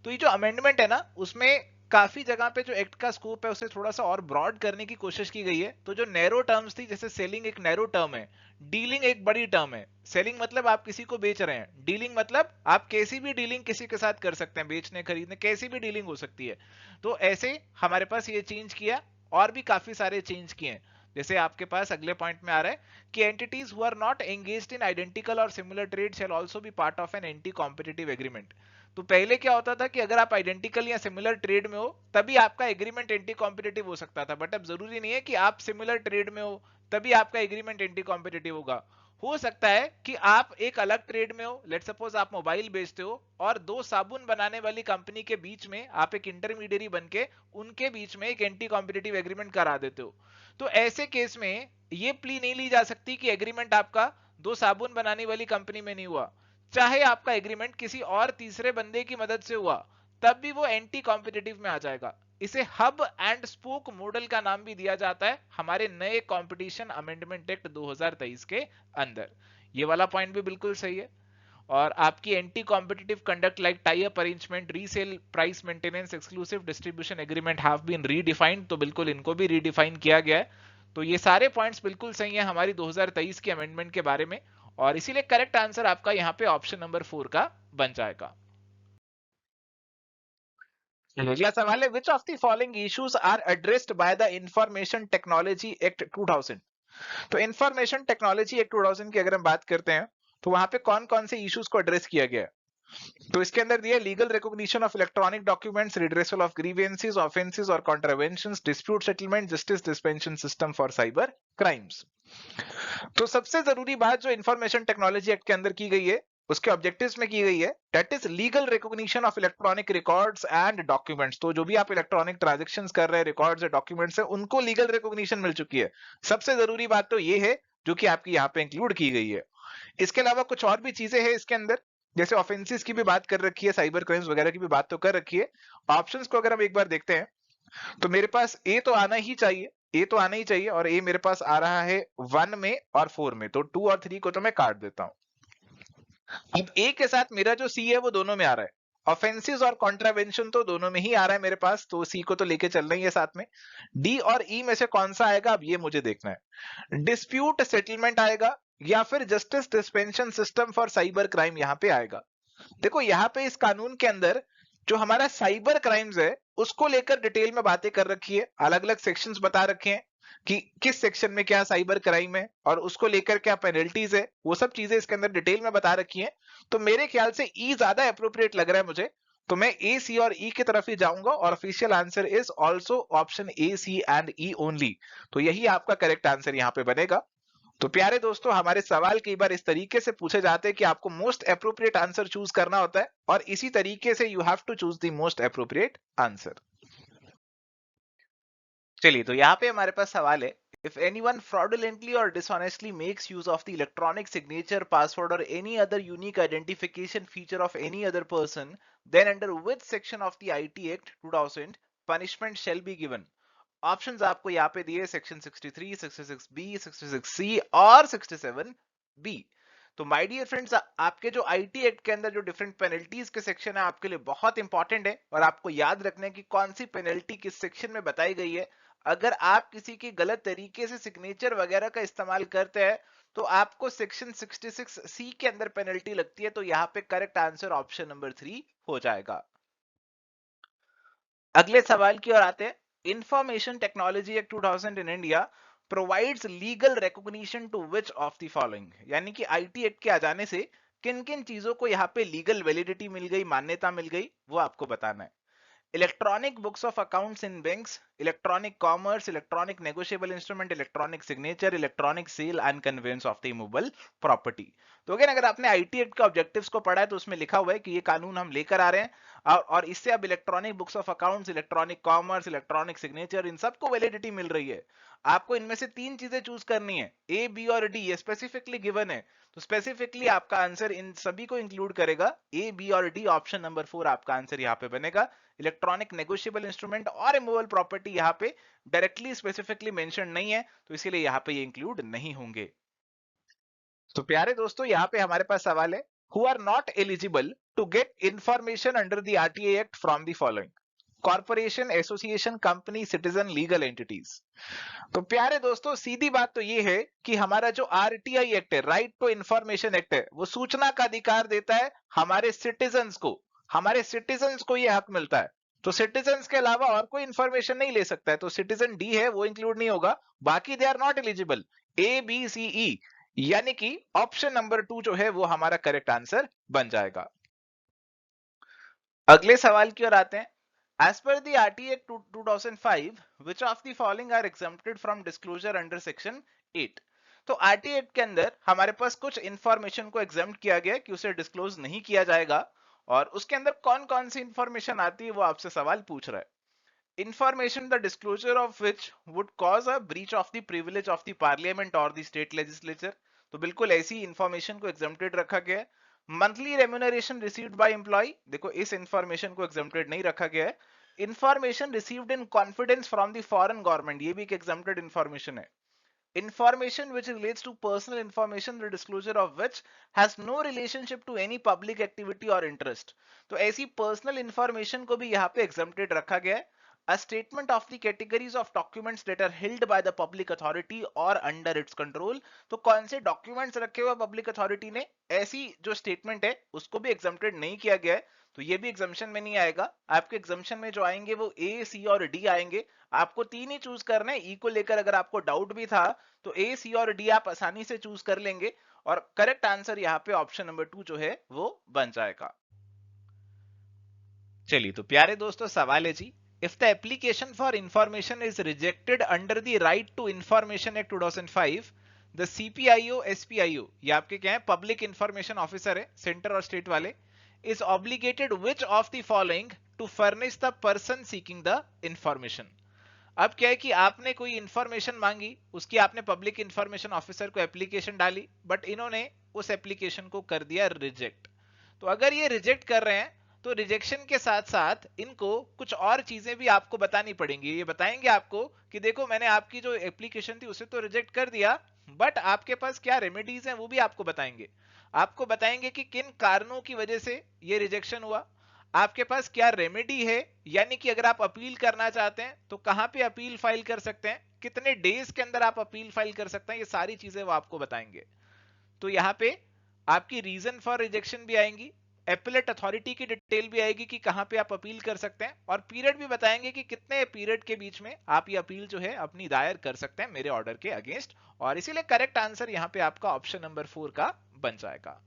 तो ये जो अमेंडमेंट है ना उसमें काफी जगह पे जो एक्ट का स्कोप है उसे थोड़ा सा और ब्रॉड करने की कोशिश की गई है। तो जो नैरो टर्म्स थी, जैसे सेलिंग एक नैरो टर्म है, डीलिंग एक बड़ी टर्म है। सेलिंग मतलब आप किसी को बेच रहे हैं, डीलिंग मतलब आप कैसी भी डीलिंग किसी के साथ कर सकते हैं, बेचने खरीदने कैसी भी डीलिंग हो सकती है। तो ऐसे हमारे पास ये चेंज किया, और भी काफी सारे चेंज किए हैं। जैसे आपके पास अगले पॉइंट में आ रहा है कि entities who are not engaged in identical or similar trade shall also be part of an anti competitive agreement. तो पहले क्या होता था कि अगर आप आइडेंटिकल या सिमिलर ट्रेड में हो तभी आपका एग्रीमेंट एंटी कॉम्पिटिटिव हो सकता था, बट अब जरूरी नहीं है कि आप सिमिलर ट्रेड में हो तभी आपका एग्रीमेंट एंटी कॉम्पिटिटिव होगा। हो सकता है कि आप एक अलग ट्रेड में हो, लेट सपोज आप मोबाइल बेचते हो और दो साबुन बनाने वाली कंपनी के बीच में आप एक इंटरमीडियरी बन के उनके बीच में एक एंटी कॉम्पिटिटिव एग्रीमेंट करा देते हो। तो ऐसे केस में ये प्ली नहीं ली जा सकती कि एग्रीमेंट आपका दो साबुन बनाने वाली कंपनी में नहीं हुआ, चाहे आपका एग्रीमेंट किसी और तीसरे बंदे की मदद से हुआ तब भी वो एंटी कॉम्पिटिटिव में आ जाएगा। इसे हब एंड स्पोक मॉडल का नाम भी दिया जाता है हमारे नए कंपटीशन अमेंडमेंट एक्ट 2023 के अंदर। ये वाला पॉइंट भी बिल्कुल सही है। और आपकी anti competitive conduct like tie up arrangement, resale price maintenance, exclusive distribution agreement have been redefined, तो बिल्कुल इनको भी रीडिफाइन किया गया है। तो ये सारे पॉइंट्स बिल्कुल सही है हमारी 2023 की अमेंडमेंट के बारे में, और इसीलिए करेक्ट आंसर आपका यहाँ पे ऑप्शन नंबर 4 का बन जाएगा। अगला सवाल है, which of the following issues are addressed by the information technology act 2000। तो इंफॉर्मेशन टेक्नोलॉजी एक्ट 2000 की अगर हम बात करते हैं तो वहां पे कौन कौन से इश्यूज को एड्रेस किया गया है। तो इसके अंदर दिया legal recognition of electronic documents, redressal of grievances, offences और contraventions, dispute settlement, justice dispensation system for cyber crimes. तो सबसे जरूरी बात जो इंफॉर्मेशन टेक्नोलॉजी एक्ट के अंदर की गई है उसके ऑब्जेक्टिव्स में की गई है, that is legal recognition of electronic records and documents. तो जो भी आप इलेक्ट्रॉनिक ट्रांजैक्शंस कर रहे हैं, रिकॉर्ड्स या डॉक्यूमेंट्स है, उनको लीगल रिकॉग्निशन मिल चुकी है। सबसे जरूरी बात तो ये है जो कि आपकी यहाँ पे इंक्लूड की गई है। इसके अलावा कुछ और भी चीजें हैं इसके अंदर, जैसे ऑफेंसेस की भी बात कर रखी है, साइबर क्राइम्स वगैरह की भी बात तो कर रखी है। ऑप्शंस को अगर हम एक बार देखते हैं तो मेरे पास ए तो आना ही चाहिए, ए तो आना ही चाहिए, और ए मेरे पास आ रहा है 1 में और 4 में, तो 2 और 3 को तो मैं काट देता हूं। अब ए के साथ मेरा जो सी है वो दोनों में आ रहा है, ऑफेंसेस और कॉन्ट्रावेंशन तो दोनों में ही आ रहा है मेरे पास, तो सी को तो लेके चलना ही है साथ में। डी और ई में से कौन सा आएगा अब ये मुझे देखना है। डिस्प्यूट सेटलमेंट आएगा या फिर justice dispensation system for cyber crime यहाँ पे आएगा। देखो यहाँ पे इस कानून के अंदर जो हमारा साइबर क्राइम्स है उसको लेकर डिटेल में बातें कर रखी है, अलग अलग सेक्शंस बता रखे हैं कि किस सेक्शन में क्या साइबर क्राइम है और उसको लेकर क्या पेनल्टीज है, वो सब चीजें इसके अंदर डिटेल में बता रखी है। तो मेरे ख्याल से ई ज्यादा अप्रोप्रिएट लग रहा है मुझे, तो मैं ए, सी और ई की तरफ ही जाऊंगा, और official answer is also option A, C and E only. तो यही आपका करेक्ट आंसर यहाँ पे बनेगा। तो प्यारे दोस्तों, हमारे सवाल कई बार इस तरीके से पूछे जाते हैं कि आपको मोस्ट अप्रोप्रिएट आंसर चूज करना होता है, और इसी तरीके से you have to choose the most appropriate answer. चलिए तो यहाँ पे हमारे पास सवाल है, If anyone fraudulently or dishonestly makes use of the electronic signature, password, or any other unique identification feature of any other person, then under which section of the IT Act 2000 punishment shall be given? Options आपको यहाँ पे दिए section 63, 66B, 66C और 67B। तो my dear friends, आपके जो IT act के अंदर जो डिफरेंट पेनल्टीज के सेक्शन है आपके लिए बहुत इंपॉर्टेंट है और आपको याद रखना है कि कौन सी पेनल्टी किस सेक्शन में बताई गई है। अगर आप किसी की गलत तरीके से सिग्नेचर वगैरह का इस्तेमाल करते हैं तो आपको सेक्शन 66C के अंदर पेनल्टी लगती है। तो यहाँ पे करेक्ट आंसर ऑप्शन नंबर 3 हो जाएगा। अगले सवाल की ओर आते हैं। Information technology act 2000 in India provides legal recognition to which of the following, यानी कि आईटी एक्ट के आ जाने से किन किन चीजों को यहाँ पे लीगल वैलिडिटी मिल गई, मान्यता मिल गई, वो आपको बताना है। Electronic books of accounts in banks, electronic commerce, electronic negotiable instrument, electronic signature, electronic sale and conveyance of the immovable property. तो अगेन अगर आपने आईटी एक्ट का ऑब्जेक्टिव्स को पढ़ा है तो उसमें लिखा हुआ है कि ये कानून हम लेकर आ रहे हैं और इससे अब electronic books of accounts, electronic commerce, electronic signature, इन सबको वैलिडिटी मिल रही है। आपको इनमें से तीन चीजें चूज करनी है, ए, बी और डी, ये स्पेसिफिकली गिवन है। तो स्पेसिफिकली आपका आंसर इन सभी को इंक्लूड करेगा, ए, बी और डी। ऑप्शन नंबर 4 आपका आंसर यहाँ पे बनेगा। इलेक्ट्रॉनिक नेगोशिएबल इंस्ट्रूमेंट और इमूवेबल प्रॉपर्टी यहाँ पे डायरेक्टली स्पेसिफिकली मेंशन नहीं है, तो इसीलिए यहाँ पे ये इंक्लूड नहीं होंगे। तो प्यारे दोस्तों, यहाँ पे हमारे पास सवाल है, who are not eligible to get information under the RTI act from the following: corporation, association, company, citizen, legal entities. तो प्यारे दोस्तों, सीधी बात तो ये है कि हमारा जो आरटीआई एक्ट है, राइट टू इंफॉर्मेशन एक्ट है, वो सूचना का अधिकार देता है हमारे सिटीजन्स को। हमारे सिटीजन्स को ये हक मिलता है। तो सिटीजन्स के अलावा और कोई इंफॉर्मेशन नहीं ले सकता है। तो सिटीजन डी है वो इंक्लूड नहीं होगा, बाकी they are not eligible, A, B, C, E, यानी कि ऑप्शन नंबर 2 जो है वो हमारा करेक्ट आंसर बन जाएगा। अगले सवाल की ओर आते हैं। As per the RTA 2005, which of the following are exempted from disclosure under section 8? तो RTA एक्ट के अंदर हमारे पास कुछ इंफॉर्मेशन को एग्जाम्प्ट किया गया कि उसे डिस्क्लोज नहीं किया जाएगा, और उसके अंदर कौन कौन सी इंफॉर्मेशन आती है वो आपसे सवाल पूछ रहा है। Information the disclosure of which would cause a breach of the privilege of the parliament और द स्टेट लेजिस्लेचर। तो बिल्कुल ऐसी इंफॉर्मेशन को एग्जाम्प्टेड रखा गया है। Monthly remuneration received by employ, देखो इस इंफॉर्मेशन को एग्जाम्प्टेड नहीं रखा गया है। Information received in confidence from the foreign government, ये भी एक एग्जाम्प्टेड इंफॉर्मेशन है। Information which relates to personal information, the disclosure of which has no relationship to any public activity or interest. तो ऐसी पर्सनल इंफॉर्मेशन को भी यहाँ पे exempted रखा गया है। A statement of the categories of documents that are held by the public authority or under its control. तो कौन से डॉक्यूमेंट्स रखे हुए पब्लिक अथॉरिटी ने, ऐसी जो स्टेटमेंट है उसको भी exempted नहीं किया गया है। तो ये भी एग्जाम्शन में नहीं आएगा। आपके एग्जाम्शन में जो आएंगे वो ए, सी और डी आएंगे। आपको तीन ही चूज करना है। ई को लेकर अगर आपको डाउट भी था तो ए, सी और डी आप आसानी से चूज कर लेंगे, और करेक्ट आंसर यहाँ पे ऑप्शन नंबर 2 जो है वो बन जाएगा। चलिए तो प्यारे दोस्तों, सवाल है जी, if the application for information is rejected under the right to information act 2005, the CPIO, SPIO, ये आपके क्या है, पब्लिक इंफॉर्मेशन ऑफिसर है, सेंटर और स्टेट वाले, is obligated which of the following to furnish the person seeking the information? अब क्या है कि आपने कोई इंफॉर्मेशन मांगी, उसकी आपने पब्लिक इंफॉर्मेशन ऑफिसर को एप्लीकेशन डाली, बट इन्होंने उस एप्लीकेशन को कर दिया रिजेक्ट। तो अगर ये रिजेक्ट कर रहे हैं तो रिजेक्शन के साथ साथ इनको कुछ और चीजें भी आपको बतानी पड़ेंगी। ये बताएंगे आपको कि देखो मैंने आपकी जो एप्लीकेशन थी उसे तो रिजेक्ट कर दिया, बट आपके पास क्या रेमेडीज हैं वो भी आपको बताएंगे। आपको बताएंगे कि किन कारणों की वजह से ये रिजेक्शन हुआ, आपके पास क्या रेमेडी है, यानी कि अगर आप अपील करना चाहते हैं तो कहां पे अपील फाइल कर सकते हैं, कितने डेज के अंदर आप अपील फाइल कर सकते हैं, ये सारी चीजें वो आपको बताएंगे। तो यहाँ पे आपकी रीजन फॉर रिजेक्शन भी आएंगी, एपेलेट अथॉरिटी की डिटेल भी आएगी कि कहां पे आप अपील कर सकते हैं, और पीरियड भी बताएंगे कि कितने पीरियड के बीच में आप ये अपील जो है अपनी दायर कर सकते हैं मेरे ऑर्डर के अगेंस्ट। और इसीलिए करेक्ट आंसर यहाँ पे आपका ऑप्शन नंबर 4 का बन जाएगा।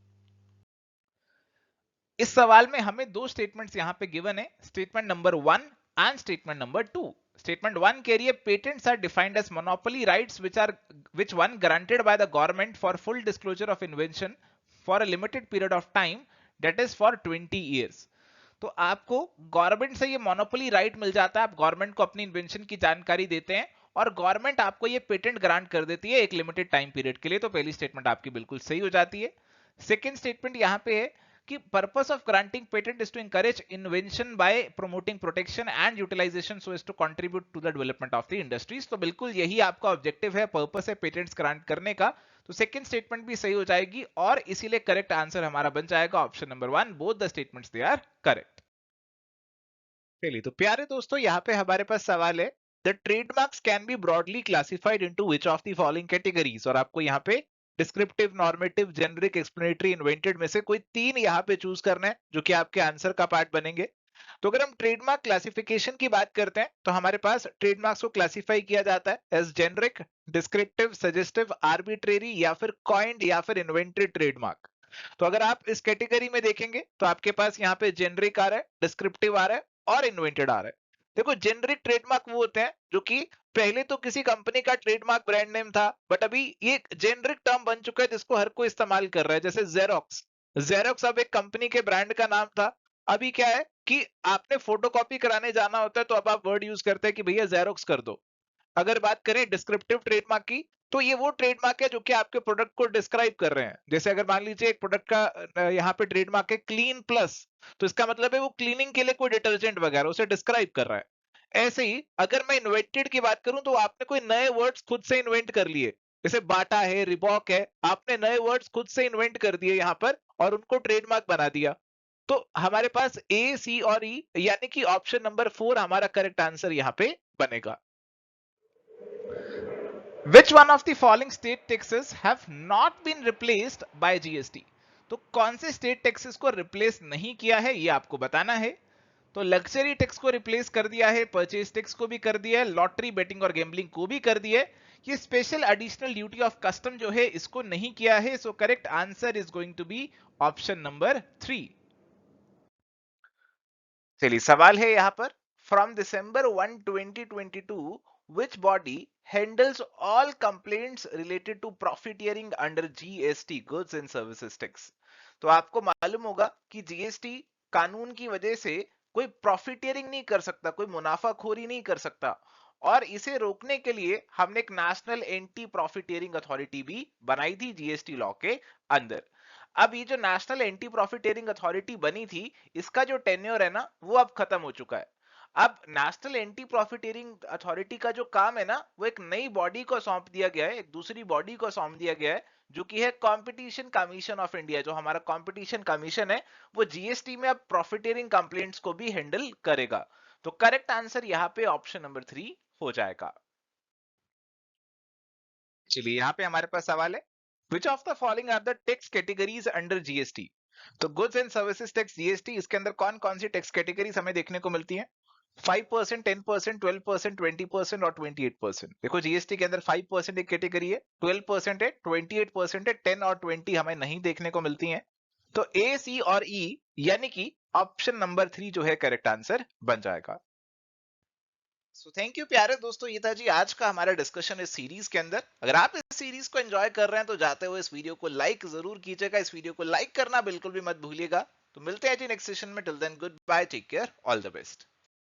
इस सवाल में हमें दो स्टेटमेंट्स यहां पे गिवन है, statement number 1 and statement number 2। Statement 1 कह रही है patents are defined as monopoly rights which one granted by the government for full disclosure of invention for a limited period of time, that is for 20 years। तो आपको government से ये monopoly right मिल जाता है, आप गवर्नमेंट को अपनी invention की जानकारी देते हैं और गवर्नमेंट आपको ये पेटेंट ग्रांट कर देती है एक लिमिटेड टाइम पीरियड के लिए। तो पहली स्टेटमेंट आपकी बिल्कुल सही हो जाती है। सेकेंड स्टेटमेंट यहाँ पे है कि purpose of granting patent is to encourage invention by promoting protection and utilization so as to contribute to the development of the industries। तो बिल्कुल यही आपका ऑब्जेक्टिव है, पर्पस है पेटेंट्स ग्रांट करने का। तो सेकंड स्टेटमेंट भी सही हो जाएगी और इसीलिए करेक्ट आंसर हमारा बन जाएगा option number 1, both the statements they are correct. चलिए तो प्यारे दोस्तों यहाँ पे हमारे पास सवाल है, the trademarks can be broadly classified into which of the following categories. और आपको यहाँ पे descriptive, normative, generic, explanatory, invented में से कोई 3 यहाँ पे चूज करना है जो कि आपके आंसर का पार्ट बनेंगे। तो अगर हम ट्रेडमार्क क्लासिफिकेशन की बात करते हैं तो हमारे पास ट्रेडमार्क्स को क्लासिफाई किया जाता है as generic, descriptive, suggestive, arbitrary या फिर कॉइंड या फिर इन्वेंटेड ट्रेडमार्क। तो अगर आप इस कैटेगरी में देखेंगे तो आपके पास यहाँ पे जेनरिक आ रहा है, डिस्क्रिप्टिव आ रहा है और इन्वेंटेड आ रहा है। देखो जेनरिक ट्रेडमार्क वो होते हैं जो कि पहले तो किसी कंपनी का ट्रेडमार्क ब्रांड नेम था, बट अभी ये जेनरिक टर्म बन चुका है जिसको हर कोई इस्तेमाल कर रहा है। जैसे जेरोक्स, जेरोक्स अब एक कंपनी के ब्रांड का नाम था, अभी क्या है कि आपने फोटोकॉपी कराने जाना होता है तो अब आप वर्ड यूज करते हैं कि भैया जेरोक्स कर दो। अगर बात करें डिस्क्रिप्टिव ट्रेडमार्क की तो ये वो ट्रेडमार्क है जो कि आपके प्रोडक्ट को डिस्क्राइब कर रहे हैं। जैसे अगर मान लीजिए एक प्रोडक्ट का यहाँ पे ट्रेडमार्क है क्लीन प्लस, तो इसका मतलब है वो क्लीनिंग के लिए कोई डिटर्जेंट वगैरह उसे डिस्क्राइब कर रहा है। ऐसे ही अगर मैं इन्वेंटेड की बात करूं तो आपने कोई नए वर्ड्स खुद से इन्वेंट कर लिए, जैसे बाटा है, रिबॉक है, आपने नए वर्ड्स खुद से इन्वेंट कर दिए यहाँ पर और उनको ट्रेडमार्क बना दिया। तो हमारे पास ए, सी और ई यानी कि ऑप्शन नंबर 4 हमारा करेक्ट आंसर यहाँ पे बनेगा। Which one of the following state taxes have not been replaced by GST? तो कौन से स्टेट टैक्सेस को रिप्लेस नहीं किया है ये आपको बताना है। तो लग्जरी टैक्स को रिप्लेस कर दिया है, परचेज टैक्स को भी कर दिया है, लॉटरी, बेटिंग और गैम्बलिंग को भी कर दिया है। ये special additional duty of custom जो है इसको नहीं किया है। So correct answer is going to be option number 3। चलिए सवाल है यहाँ पर, from December 1 2022 which body handles all complaints related to profiteering under GST, goods and services tax। तो आपको मालूम होगा कि जीएसटी कानून की वजह से कोई प्रॉफिटियरिंग नहीं कर सकता, कोई मुनाफाखोरी नहीं कर सकता, और इसे रोकने के लिए हमने एक नेशनल एंटी प्रॉफिटियरिंग अथॉरिटी भी बनाई थी जीएसटी लॉ के अंदर। अब ये जो नेशनल एंटी प्रॉफिटियरिंग अथॉरिटी बनी थी इसका जो टेन्योर है ना वो अब खत्म हो चुका है। अब नेशनल एंटी प्रॉफिटियरिंग अथॉरिटी का जो काम है ना वो एक नई बॉडी को सौंप दिया गया है, एक दूसरी बॉडी को सौंप दिया गया है जो कि है कंपटीशन कमीशन ऑफ इंडिया। जो हमारा कंपटीशन कमीशन है वो जीएसटी में अब प्रॉफिटियरिंग कंप्लेंट्स को भी हैंडल करेगा। तो करेक्ट आंसर यहाँ पे ऑप्शन नंबर 3 हो जाएगा। चलिए यहाँ पे हमारे पास सवाल है, which of the following are the tax categories under GST? तो goods and services tax GST, इसके अंदर कौन कौन सी टैक्स कैटेगरीज हमें देखने को मिलती हैं? 5%, 10%, 12%, 20% और 28%। देखो जीएसटी के अंदर 5% एक कैटेगरी है, 12% है, 28% है, 10 और 20 हमें नहीं देखने को मिलती हैं। तो ए, सी और ई यानी कि ऑप्शन नंबर 3 जो है करेक्ट आंसर बन जाएगा। सो थैंक यू प्यारे दोस्तों, ये था जी आज का हमारा डिस्कशन इस सीरीज के अंदर। अगर आप इस सीरीज को एंजॉय कर रहे हैं तो जाते हुए इस वीडियो को लाइक जरूर कीजिएगा, इस वीडियो को लाइक करना बिल्कुल भी मत भूलिएगा। तो मिलते हैं जी नेक्स्ट सेशन में, till then goodbye, take care, all the best.